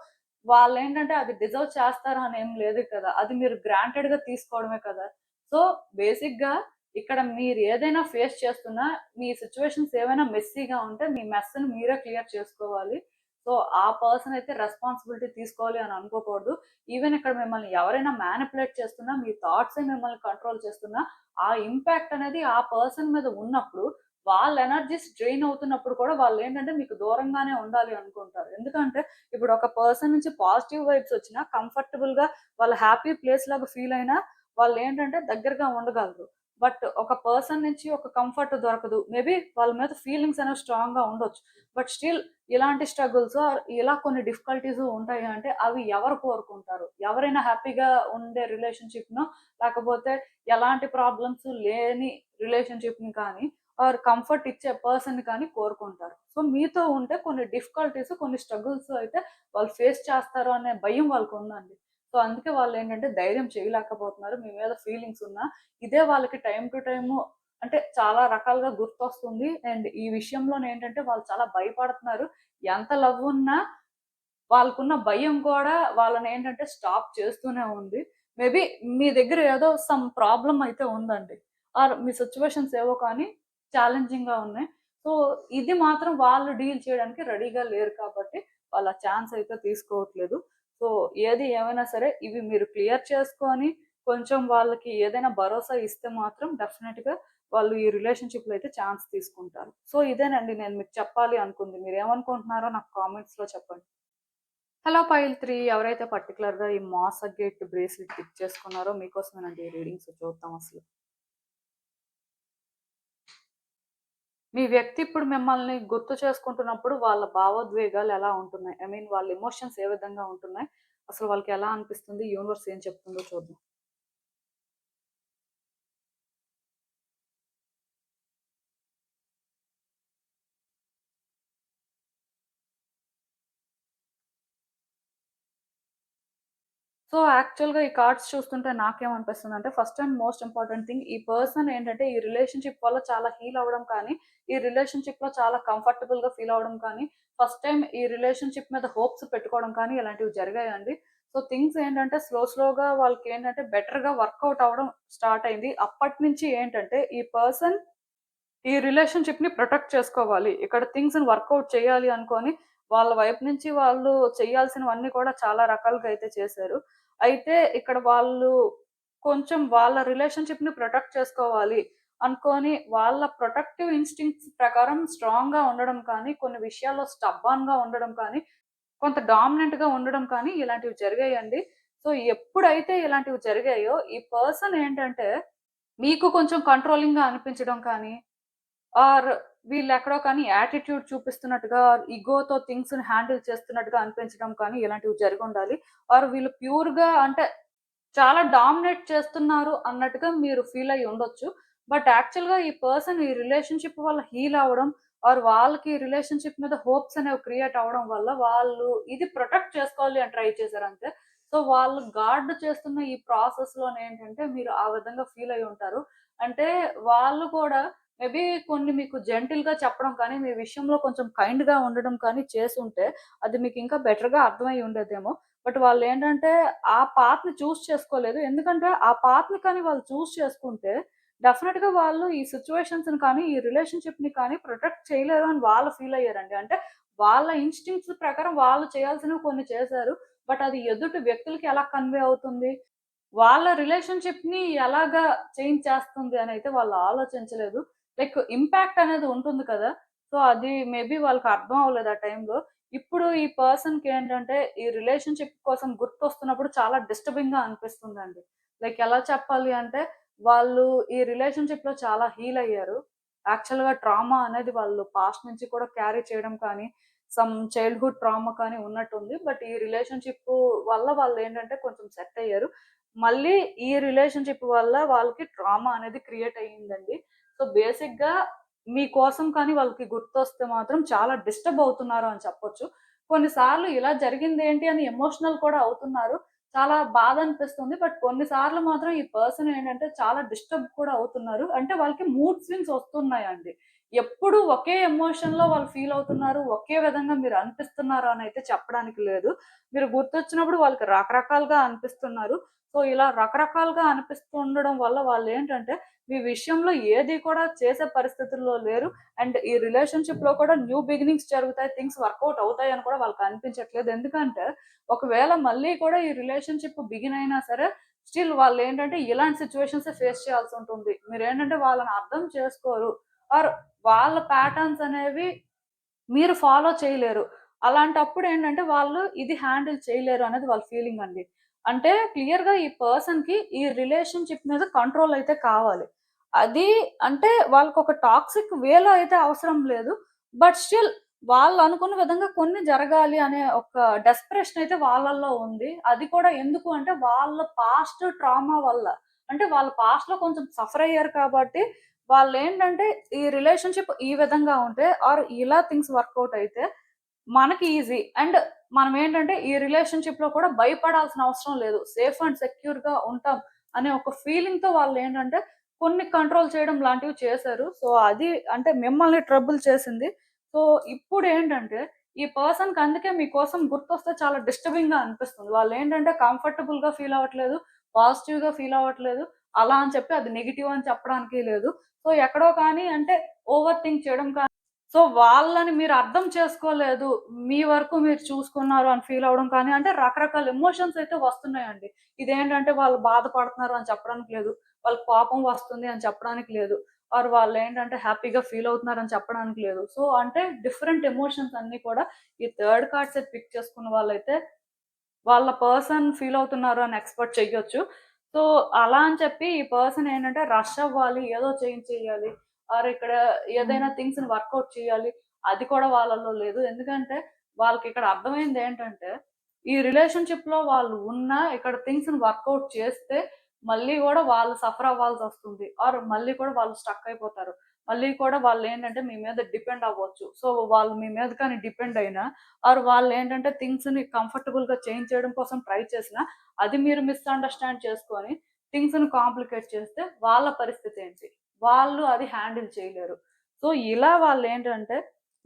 వాళ్ళేంటంటే అది డిజర్వ్ చేస్తారు అని ఏం లేదు కదా! అది మీరు గ్రాంటెడ్‌గా తీసుకోవడమే కదా! సో, బేసిక్‌గా ఇక్కడ మీరు ఏదైనా ఫేస్ చేస్తున్నా, మీ సిట్యుయేషన్స్ ఏవైనా మెస్సీగా ఉంటే, మీ మెస్‌ని మీరే క్లియర్ చేసుకోవాలి. సో, ఆ పర్సన్ అయితే రెస్పాన్సిబిలిటీ తీసుకోవాలి అని అనుకోకూడదు. ఈవెన్ ఇక్కడ మిమ్మల్ని ఎవరైనా మ్యానిప్యులేట్ చేస్తున్నా, మీ థాట్సే మిమ్మల్ని కంట్రోల్ చేస్తున్నా, ఆ ఇంపాక్ట్ అనేది ఆ పర్సన్ మీద ఉన్నప్పుడు, వాళ్ళ ఎనర్జీస్ డ్రైన్ అవుతున్నప్పుడు కూడా వాళ్ళేంటంటే మీకు దూరంగానే ఉండాలి అనుకుంటారు. ఎందుకంటే ఇప్పుడు ఒక పర్సన్ నుంచి పాజిటివ్ వైబ్స్ వచ్చినా కంఫర్టబుల్‌గా వాళ్ళ హ్యాపీ ప్లేస్ లాగా ఫీల్ అయినా వాళ్ళేంటంటే దగ్గరగా ఉండగలరు. బట్ ఒక పర్సన్ నుంచి ఒక కంఫర్ట్ దొరకదు. మేబీ వాళ్ళ మీద ఫీలింగ్స్ అనేవి స్ట్రాంగ్‌గా ఉండొచ్చు. బట్ స్టిల్ ఇలాంటి స్ట్రగుల్స్ ఆర్ ఇలా కొన్ని డిఫికల్టీస్ ఉంటాయి అంటే అవి ఎవరు కోరుకుంటారు? ఎవరైనా హ్యాపీగా ఉండే రిలేషన్‌షిప్‌నో లేకపోతే ఎలాంటి ప్రాబ్లమ్స్ లేని రిలేషన్‌షిప్‌ని కానీ ఆర్ కంఫర్ట్ ఇచ్చే పర్సన్‌ని కానీ కోరుకుంటారు. సో, మీతో ఉంటే కొన్ని డిఫికల్టీస్, కొన్ని స్ట్రగుల్స్ అయితే వాళ్ళు ఫేస్ చేస్తారు అనే భయం వాళ్ళకుందండి. సో, అందుకే వాళ్ళేంటంటే ధైర్యం చేయలేకపోతున్నారు. మీ మీద ఫీలింగ్స్ ఉన్నా. ఇదే వాళ్ళకి టైమ్ టు టైము అంటే చాలా రకాలుగా గుర్తొస్తుంది. అండ్ ఈ విషయంలోనేంటంటే వాళ్ళు చాలా భయపడుతున్నారు. ఎంత లవ్ ఉన్నా వాళ్ళకున్న భయం కూడా వాళ్ళనేంటంటే స్టాప్ చేస్తూనే ఉంది. మేబీ మీ దగ్గర ఏదో సమ్ ప్రాబ్లమ్ అయితే ఉందండి. ఆర్ మీ సిట్యుయేషన్స్ ఏవో కానీ ఛాలెంజింగ్‌గా ఉన్నాయి. సో, ఇది మాత్రం వాళ్ళు డీల్ చేయడానికి రెడీగా లేరు కాబట్టి వాళ్ళు ఆ ఛాన్స్ అయితే తీసుకోవట్లేదు. సో, ఏది ఏమైనా సరే ఇవి మీరు క్లియర్ చేసుకొని కొంచెం వాళ్ళకి ఏదైనా భరోసా ఇస్తే మాత్రం డెఫినెట్‌గా వాళ్ళు ఈ రిలేషన్‌షిప్‌లో అయితే ఛాన్స్ తీసుకుంటారు. సో, ఇదేనండి నేను మీకు చెప్పాలి అనుకుంది. మీరేమనుకుంటున్నారో నాకు కామెంట్స్‌లో చెప్పండి. హలో పైల్ 3 ఎవరైతే పర్టిక్యులర్‌గా ఈ మాసగేట్ బ్రేస్‌లెట్ పిక్ చేసుకున్నారో మీకోసమేనండి ఈ రీడింగ్స్ చూద్దాం అసలు. మీ వ్యక్తి ఇప్పుడు మిమ్మల్ని గుర్తు చేసుకుంటున్నప్పుడు వాళ్ళ భావోద్వేగాలు ఎలా ఉంటున్నాయి? ఐ మీన్ వాళ్ళ ఎమోషన్స్ ఏ విధంగా ఉంటున్నాయి? అసలు వాళ్ళకి ఎలా అనిపిస్తుంది? యూనివర్స్ ఏం చెప్తుందో చూద్దాం. సో, యాక్చువల్‌గా ఈ కార్డ్స్ చూస్తుంటే నాకేమనిపిస్తుందంటే, first and most important thing ఈ పర్సన్ ఏంటంటే, ఈ రిలేషన్‌షిప్ వల్ల చాలా హీల్ అవ్వడం కానీ, ఈ రిలేషన్‌షిప్‌లో చాలా కంఫర్టబుల్‌గా ఫీల్ అవ్వడం కానీ, ఫస్ట్ టైమ్ ఈ రిలేషన్‌షిప్ మీద హోప్స్ పెట్టుకోవడం కానీ, ఇలాంటివి జరిగాయండి. సో, థింగ్స్ ఏంటంటే, స్లోగా వాళ్ళకేంటంటే, బెటర్‌గా వర్కౌట్ అవ్వడం స్టార్ట్ అయింది. అప్పటినుంచి ఏంటంటే, ఈ పర్సన్ ఈ రిలేషన్‌షిప్‌ని ప్రొటెక్ట్ చేసుకోవాలి. ఇక్కడ థింగ్స్‌ని వర్కౌట్ చేయాలి అనుకోని, వాళ్ళ వైపు నుంచి వాళ్ళు చేయాల్సినవన్నీ కూడా చాలా రకాలుగా అయితే చేశారు. అయితే ఇక్కడ వాళ్ళు కొంచెం వాళ్ళ రిలేషన్‌షిప్‌ని ప్రొటెక్ట్ చేసుకోవాలి అనుకోని, వాళ్ళ ప్రొటెక్టివ్ ఇన్‌స్టింక్ట్స్ ప్రకారం స్ట్రాంగ్‌గా ఉండడం కానీ, కొన్ని విషయాల్లో స్టబ్బర్న్‌గా ఉండడం కానీ, కొంత డామినెంట్‌గా ఉండడం కానీ ఇలాంటివి జరిగాయండి. సో, ఎప్పుడైతే ఇలాంటివి జరిగాయో, ఈ పర్సన్ ఏంటంటే, మీకు కొంచెం కంట్రోలింగ్‌గా అనిపించడం కానీ ఆర్ వీళ్ళెక్కడో కానీ యాటిట్యూడ్ చూపిస్తున్నట్టుగా, ఇగోతో థింగ్స్‌ని హ్యాండిల్ చేస్తున్నట్టుగా అనిపించడం కానీ ఇలాంటివి జరిగుండాలి. ఆర్ వీళ్ళు ప్యూర్‌గా అంటే చాలా డామినేట్ చేస్తున్నారు అన్నట్టుగా మీరు ఫీల్ అయ్యి ఉండొచ్చు. బట్ యాక్చువల్‌గా ఈ పర్సన్ ఈ రిలేషన్‌షిప్ వల్ల హీల్ అవ్వడం ఆర్ వాళ్ళకి రిలేషన్‌షిప్ మీద హోప్స్ అనేవి క్రియేట్ అవ్వడం వల్ల వాళ్ళు ఇది ప్రొటెక్ట్ చేసుకోవాలి అని ట్రై చేశారంతే. సో, వాళ్ళు గార్డ్ చేస్తున్న ఈ ప్రాసెస్‌లోనేంటంటే మీరు ఆ విధంగా ఫీల్ అయ్యి ఉంటారు. అంటే వాళ్ళు కూడా మేబీ కొన్ని మీకు జెంటిల్‌గా చెప్పడం కానీ, మీ విషయంలో కొంచెం కైండ్‌గా ఉండడం కానీ చేసుంటే, అది మీకు ఇంకా బెటర్‌గా అర్థమయ్యి ఉండేదేమో. బట్ వాళ్ళేంటంటే, ఆ పాత్‌ని చూజ్ చేసుకోలేదు. ఎందుకంటే, ఆ పాత్‌ని కానీ వాళ్ళు చూజ్ చేసుకుంటే, డెఫినెట్‌గా వాళ్ళు ఈ సిట్యుయేషన్స్‌ని కానీ, ఈ రిలేషన్‌షిప్‌ని కానీ ప్రొటెక్ట్ చేయలేరు అని వాళ్ళు ఫీల్ అయ్యారండి. అంటే, వాళ్ళ ఇన్‌స్టింక్ట్స్ ప్రకారం వాళ్ళు చేయాల్సినవి కొన్ని చేశారు. బట్ అది ఎదుటి వ్యక్తులకి ఎలా కన్వే అవుతుంది? వాళ్ళ రిలేషన్‌షిప్‌ని ఎలాగా చేంజ్ చేస్తుంది అనైతే వాళ్ళు ఆలోచించలేదు. లైక్ ఇంపాక్ట్ అనేది ఉంటుంది కదా! సో, అది మేబీ వాళ్ళకి అర్థం అవ్వలేదు ఆ టైంలో. ఇప్పుడు ఈ పర్సన్‌కేంటంటే, ఈ రిలేషన్‌షిప్ కోసం గుర్తొస్తున్నప్పుడు చాలా డిస్టర్బింగ్‌గా అనిపిస్తుందండి. లైక్ ఎలా చెప్పాలి అంటే, వాళ్ళు ఈ రిలేషన్‌షిప్‌లో చాలా హీల్ అయ్యారు. యాక్చువల్‌గా ట్రామా అనేది వాళ్ళు పాస్ట్ నుంచి కూడా క్యారీ చేయడం కానీ, సమ్ చైల్డ్‌హుడ్ ట్రామా కానీ ఉన్నట్టుంది. బట్ ఈ రిలేషన్‌షిప్పు వల్ల వాళ్ళేంటంటే కొంచెం సెట్ అయ్యారు. మళ్ళీ ఈ రిలేషన్‌షిప్ వల్ల వాళ్ళకి ట్రామా అనేది క్రియేట్ అయ్యిందండి. సో, బేసిక్‌గా మీకోసం కానీ వాళ్ళకి గుర్తొస్తే మాత్రం చాలా డిస్టర్బ్ అవుతున్నారు అని చెప్పొచ్చు. కొన్ని సార్లు ఇలా జరిగిందేంటి అని ఎమోషనల్ కూడా అవుతున్నారు. చాలా బాధ అనిపిస్తుంది. బట్ కొన్ని సార్లు మాత్రం ఈ పర్సన్ ఏంటంటే చాలా డిస్టర్బ్ కూడా అవుతున్నారు. అంటే వాళ్ళకి మూడ్ స్వింగ్స్ వస్తున్నాయండి. ఎప్పుడు ఒకే ఎమోషన్‌లో వాళ్ళు ఫీల్ అవుతున్నారు, ఒకే విధంగా మీరు అనిపిస్తున్నారు అనైతే చెప్పడానికి లేదు. మీరు గుర్తొచ్చినప్పుడు వాళ్ళకి రకరకాలుగా అనిపిస్తున్నారు. సో, ఇలా రకరకాలుగా అనిపిస్తూ ఉండడం వల్ల వాళ్ళేంటంటే, మీ విషయంలో ఏది కూడా చేసే పరిస్థితుల్లో లేరు. అండ్ ఈ రిలేషన్‌షిప్‌లో కూడా న్యూ బిగినింగ్స్ జరుగుతాయి. థింగ్స్ వర్కౌట్ అవుతాయని కూడా వాళ్ళకి అనిపించట్లేదు. ఎందుకంటే, ఒకవేళ మళ్ళీ కూడా ఈ రిలేషన్‌షిప్ బిగిన్ అయినా సరే, స్టిల్ వాళ్ళేంటంటే ఇలాంటి సిట్యుయేషన్సే ఫేస్ చేయాల్సుంటుంది. మీరేంటంటే వాళ్ళని అర్థం చేసుకోరు. ఆర్ వాళ్ళ ప్యాటర్న్స్ అనేవి మీరు ఫాలో చేయలేరు. అలాంటప్పుడేంటంటే వాళ్ళు ఇది హ్యాండిల్ చేయలేరు అనేది వాళ్ళ ఫీలింగ్ అండి. అంటే క్లియర్‌గా ఈ పర్సన్‌కి ఈ రిలేషన్‌షిప్ మీద కంట్రోల్ అయితే కావాలి. అది అంటే వాళ్ళకొక టాక్సిక్ వేలో అయితే అవసరం లేదు. బట్ స్టిల్ వాళ్ళనుకున్న విధంగా కొన్ని జరగాలి అనే ఒక డెస్పరేషన్ అయితే వాళ్ళల్లో ఉంది. అది కూడా ఎందుకు అంటే వాళ్ళ పాస్ట్ ట్రామా వల్ల. అంటే వాళ్ళ పాస్ట్‌లో కొంచెం సఫర్ అయ్యారు కాబట్టి వాళ్ళేంటంటే ఈ రిలేషన్‌షిప్ ఈ విధంగా ఉంటే ఆర్ ఇలా థింగ్స్ వర్కౌట్ అయితే మనకి ఈజీ. అండ్ మనమేంటంటే ఈ రిలేషన్‌షిప్‌లో కూడా భయపడాల్సిన అవసరం లేదు. సేఫ్ అండ్ సెక్యూర్‌గా ఉంటాం అనే ఒక ఫీలింగ్‌తో వాళ్ళేంటంటే కొన్ని కంట్రోల్ చేయడం లాంటివి చేశారు. సో, అది అంటే మిమ్మల్ని ట్రబుల్ చేసింది. సో, ఇప్పుడేంటంటే ఈ పర్సన్‌కి అందుకే మీకోసం గుర్తొస్తే చాలా డిస్టర్బింగ్‌గా అనిపిస్తుంది. వాళ్ళేంటంటే కంఫర్టబుల్‌గా ఫీల్ అవ్వట్లేదు. పాజిటివ్‌గా ఫీల్ అవ్వట్లేదు. అలా అని చెప్పి అది నెగెటివ్ అని చెప్పడానికి లేదు. సో, ఎక్కడో కానీ అంటే ఓవర్ థింక్ చేయడం సో, వాళ్ళని మీరు అర్థం చేసుకోలేదు. మీ వరకు మీరు చూసుకున్నారు అని ఫీల్ అవ్వడం కానీ, అంటే రకరకాల ఎమోషన్స్ అయితే వస్తున్నాయండి. ఇదేంటంటే వాళ్ళు బాధపడుతున్నారు అని చెప్పడానికి లేదు. వాళ్ళకి కోపం వస్తుంది అని చెప్పడానికి లేదు. ఆర్ వాళ్ళేంటంటే హ్యాపీగా ఫీల్ అవుతున్నారని చెప్పడానికి లేదు. సో, అంటే డిఫరెంట్ ఎమోషన్స్ అన్నీ కూడా ఈ థర్డ్ కార్డ్ సెట్ పిక్ చేసుకున్న వాళ్ళైతే వాళ్ళ పర్సన్ ఫీల్ అవుతున్నారు అని ఎక్స్‌పెక్ట్ చెయ్యొచ్చు. సో, అలా అని చెప్పి ఈ పర్సన్ ఏంటంటే రష్ అవ్వాలి, ఏదో చేంజ్ చేయాలి, ఆర్ ఇక్కడ ఏదైనా థింగ్స్‌ని వర్కౌట్ చేయాలి. అది కూడా వాళ్ళలో లేదు. ఎందుకంటే వాళ్ళకిక్కడ అర్థమైందేంటంటే, ఈ రిలేషన్‌షిప్‌లో వాళ్ళు ఉన్నా ఇక్కడ థింగ్స్‌ని వర్కౌట్ చేస్తే మళ్ళీ గూడా వాళ్ళు సఫర్ అవ్వాల్సొస్తుంది. ఆర్ మళ్ళీ కూడా వాళ్ళు స్ట్రక్ అయిపోతారు. మళ్ళీ కూడా వాళ్ళేంటంటే మీ మీద డిపెండ్ అవ్వచ్చు. సో, వాళ్ళు మీ మీద కానీ డిపెండ్ అయినా ఆర్ వాళ్ళేంటంటే థింగ్స్‌ని కంఫర్టబుల్‌గా చేంజ్ చేయడం కోసం ట్రై చేసినా, అది మీరు మిస్‌అండర్‌స్టాండ్ చేసుకొని థింగ్స్‌ని కాంప్లికేట్ చేస్తే వాళ్ళ పరిస్థితేంటి? వాళ్ళు అది హ్యాండిల్ చేయలేరు. సో, ఇలా వాళ్ళేంటంటే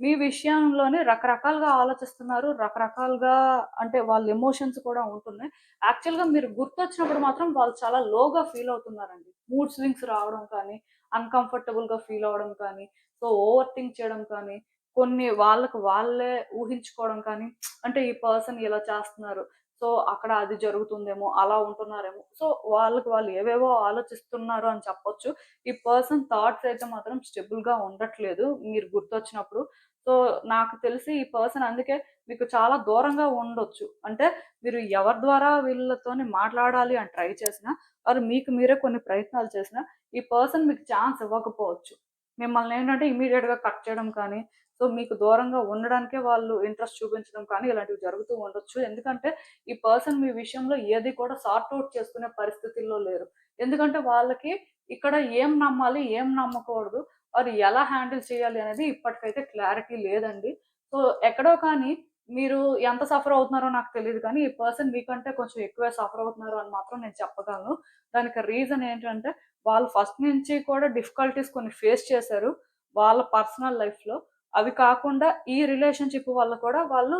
మీ విషయంలోనే రకరకాలుగా ఆలోచిస్తున్నారు. రకరకాలుగా అంటే వాళ్ళ ఎమోషన్స్ కూడా ఉంటున్నాయి. యాక్చువల్‌గా మీరు గుర్తొచ్చినప్పుడు మాత్రం వాళ్ళు చాలా లోగా ఫీల్ అవుతున్నారండి. మూడ్ స్వింగ్స్ రావడం కానీ, అన్‌కంఫర్టబుల్‌గా ఫీల్ అవ్వడం కానీ, సో, ఓవర్ థింక్ చేయడం కానీ, కొన్ని వాళ్ళకి వాళ్ళే ఊహించుకోవడం కానీ, అంటే ఈ పర్సన్ ఇలా చేస్తున్నారు. సో, అక్కడ అది జరుగుతుందేమో, అలా ఉంటున్నారేమో. సో, వాళ్ళకి వాళ్ళు ఏవేవో ఆలోచిస్తున్నారు అని చెప్పొచ్చు. ఈ పర్సన్ థాట్స్ అయితే మాత్రం స్టెబుల్‌గా ఉండట్లేదు మీరు గుర్తొచ్చినప్పుడు. సో, నాకు తెలిసి ఈ పర్సన్ అందుకే మీకు చాలా దూరంగా ఉండొచ్చు. అంటే మీరు ఎవరి ద్వారా వీళ్ళతోని మాట్లాడాలి అని ట్రై చేసినా, ఆర్ మీకు మీరే కొన్ని ప్రయత్నాలు చేసినా, ఈ పర్సన్ మీకు ఛాన్స్ ఇవ్వకపోవచ్చు. మిమ్మల్నేంటంటే ఇమ్మీడియేట్‌గా కట్ చేయడం కానీ, సో, మీకు దూరంగా ఉండడానికే వాళ్ళు ఇంట్రెస్ట్ చూపించడం కానీ ఇలాంటివి జరుగుతూ ఉండొచ్చు. ఎందుకంటే ఈ పర్సన్ మీ విషయంలో ఏది కూడా సార్ట్ ఔట్ చేసుకునే పరిస్థితుల్లో లేరు. ఎందుకంటే వాళ్ళకి ఇక్కడ ఏం నమ్మాలి, ఏం నమ్మకూడదు, ఆర్ ఎలా హ్యాండిల్ చేయాలి అనేది ఇప్పటికైతే క్లారిటీ లేదండి. సో, ఎక్కడో కానీ మీరు ఎంత సఫర్ అవుతున్నారో నాకు తెలీదు కానీ, ఈ పర్సన్ మీకంటే కొంచెం ఎక్కువే సఫర్ అవుతున్నారు అని మాత్రం నేను చెప్పగలను. దానికి రీజన్ ఏంటంటే, వాళ్ళు ఫస్ట్ నుంచి కూడా డిఫికల్టీస్ కొన్ని ఫేస్ చేశారు. వాళ్ళ పర్సనల్ లైఫ్‌లో. అవి కాకుండా ఈ రిలేషన్‌షిప్ వల్ల కూడా వాళ్ళు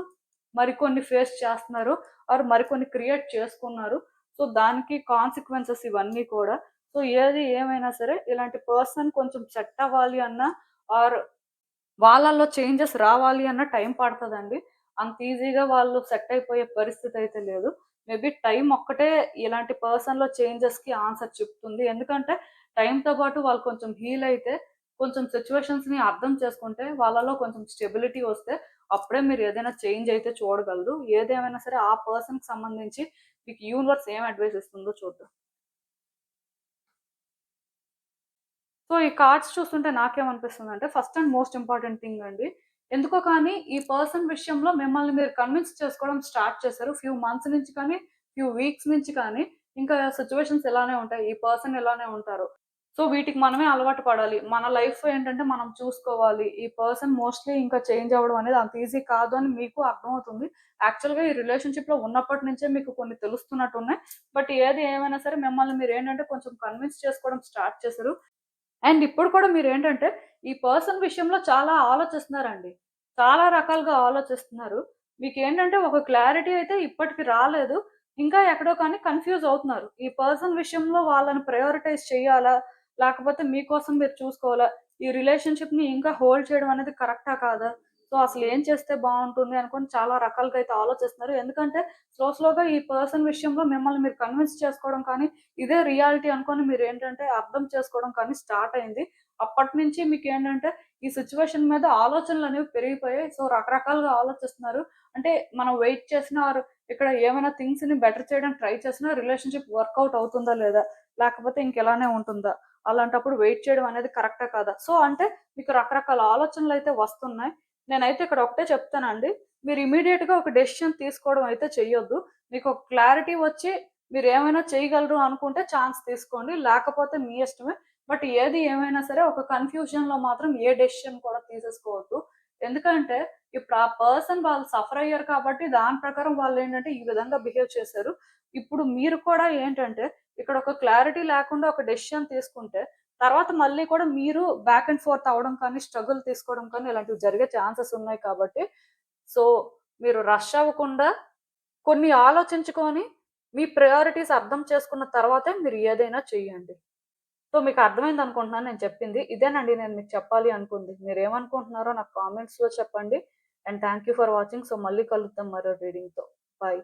మరికొన్ని ఫేస్ చేస్తున్నారు. ఆర్ మరికొన్ని క్రియేట్ చేసుకున్నారు. సో, దానికి కాన్సిక్వెన్సెస్ ఇవన్నీ కూడా. సో, ఏది ఏమైనా సరే ఇలాంటి పర్సన్ కొంచెం సెట్ అవ్వాలి అన్నా ఆర్ వాళ్ళలో చేంజెస్ రావాలి అన్న టైం పడతదండి. అంత ఈజీగా వాళ్ళు సెట్ అయిపోయే పరిస్థితయితే లేదు. మేబీ టైం ఒక్కటే ఇలాంటి పర్సన్‌లో చేంజెస్‌కి ఆన్సర్ చెప్తుంది. ఎందుకంటే టైంతో పాటు వాళ్ళు కొంచెం హీల్ అయితే, కొంచెం సిట్యుయేషన్స్‌ని అర్థం చేసుకుంటే, వాళ్ళలో కొంచెం స్టెబిలిటీ వస్తే, అప్పుడే మీరు ఏదైనా చేంజ్ అయితే చూడగలరు. ఏదేమైనా సరే ఆ పర్సన్‌కి సంబంధించి మీకు యూనివర్స్ ఏం అడ్వైస్ ఇస్తుందో చూద్దాం. సో, ఈ కార్డ్స్ చూస్తుంటే నాకేమనిపిస్తుందంటే, first and most important thing అండి. ఎందుకో కానీ ఈ పర్సన్ విషయంలో మిమ్మల్ని మీరు కన్విన్స్ చేసుకోవడం స్టార్ట్ చేశారు. ఫ్యూ మంత్స్ నుంచి కానీ, ఫ్యూ వీక్స్ నుంచి కానీ, ఇంకా సిట్యుయేషన్స్ ఇలానే ఉంటాయి. ఈ పర్సన్ ఇలానే ఉంటారు. సో, వీటికి మనమే అలవాటు పడాలి. మన లైఫ్ ఏంటంటే మనం చూసుకోవాలి. ఈ పర్సన్ మోస్ట్‌లీ ఇంకా చేంజ్ అవ్వడం అనేది అంత ఈజీ కాదు అని మీకు అర్థమవుతుంది. యాక్చువల్‌గా ఈ రిలేషన్‌షిప్‌లో ఉన్నప్పటి నుంచే మీకు కొన్ని తెలుస్తున్నట్టున్నాయి. బట్ ఏది ఏమైనా సరే మిమ్మల్ని మీరేంటంటే కొంచెం కన్విన్స్ చేసుకోవడం స్టార్ట్ చేశారు. అండ్ ఇప్పుడు కూడా మీరేంటంటే, ఈ పర్సన్ విషయంలో చాలా ఆలోచిస్తున్నారండి. చాలా రకాలుగా ఆలోచిస్తున్నారు. మీకేంటంటే ఒక క్లారిటీ అయితే ఇప్పటికి రాలేదు. ఇంకా ఎక్కడో కానీ కన్‌ఫ్యూజ్ అవుతున్నారు. ఈ పర్సన్ విషయంలో వాళ్ళని ప్రయారిటైజ్ చేయాలా? లేకపోతే మీకోసం మీరు చూసుకోవాలా? ఈ రిలేషన్‌షిప్‌ని ఇంకా హోల్డ్ చేయడం అనేది కరెక్టా కాదా? సో, అసలు ఏం చేస్తే బావుంటుంది అనుకోని చాలా రకాలుగా అయితే ఆలోచిస్తున్నారు. ఎందుకంటే స్లోగా ఈ పర్సన్ విషయంలో మిమ్మల్ని మీరు కన్విన్స్ చేసుకోవడం కానీ, ఇదే రియాలిటీ అనుకోని మీరేంటంటే అర్థం చేసుకోవడం కానీ స్టార్ట్ అయింది. అప్పటినుంచి మీకేంటంటే ఈ సిట్యుయేషన్ మీద ఆలోచనలనేవి పెరిగిపోయాయి. సో, రకరకాలుగా ఆలోచిస్తున్నారు. అంటే మనం వెయిట్ చేసినా ఆర్ ఇక్కడ ఏమైనా థింగ్స్‌ని బెటర్ చేయడానికి ట్రై చేసినా రిలేషన్‌షిప్ వర్కౌట్ అవుతుందా లేదా? లేకపోతే ఇంకిలానే ఉంటుందా? అలాంటప్పుడు వెయిట్ చేయడం అనేది కరెక్టా కాదా? సో, అంటే మీకు రకరకాల ఆలోచనలైతే వస్తున్నాయి. నేనైతే ఇక్కడ ఒకటే చెప్తానండి. మీరు ఇమ్మీడియేట్‌గా ఒక డెసిషన్ తీసుకోవడం అయితే చెయ్యొద్దు. మీకొక క్లారిటీ వచ్చి మీరేమైనా చేయగలరు అనుకుంటే ఛాన్స్ తీసుకోండి. లేకపోతే మీ ఇష్టమే. బట్ ఏది ఏమైనా సరే ఒక కన్‌ఫ్యూజన్‌లో మాత్రం ఏ డెసిషన్ కూడా తీసేసుకోవద్దు. ఎందుకంటే ఇప్పుడు ఆ పర్సన్ వాళ్ళు సఫర్ అయ్యారు కాబట్టి దాని ప్రకారం వాళ్ళేంటంటే ఈ విధంగా బిహేవ్ చేశారు. ఇప్పుడు మీరు కూడా ఏంటంటే ఇక్కడ ఒక క్లారిటీ లేకుండా ఒక డెసిషన్ తీసుకుంటే తర్వాత మళ్ళీ కూడా మీరు బ్యాక్ అండ్ ఫోర్త్ అవ్వడం కానీ, స్ట్రగుల్ తీసుకోవడం కానీ ఇలాంటివి జరిగే ఛాన్సెస్ ఉన్నాయి కాబట్టి సో, మీరు రష్ అవ్వకుండా కొన్ని ఆలోచించుకొని, మీ ప్రయారిటీస్ అర్థం చేసుకున్న తర్వాతే మీరు ఏదైనా చెయ్యండి. సో, మీకు అర్థమైందనుకుంటున్నాను నేను చెప్పింది. ఇదేనండి నేను మీకు చెప్పాలి అనుకుంది. మీరేమనుకుంటున్నారో నాకు కామెంట్స్‌లో చెప్పండి. And thank you for watching. So, మళ్ళీ కలుద్దాం మరో రీడింగ్‌తో. బై.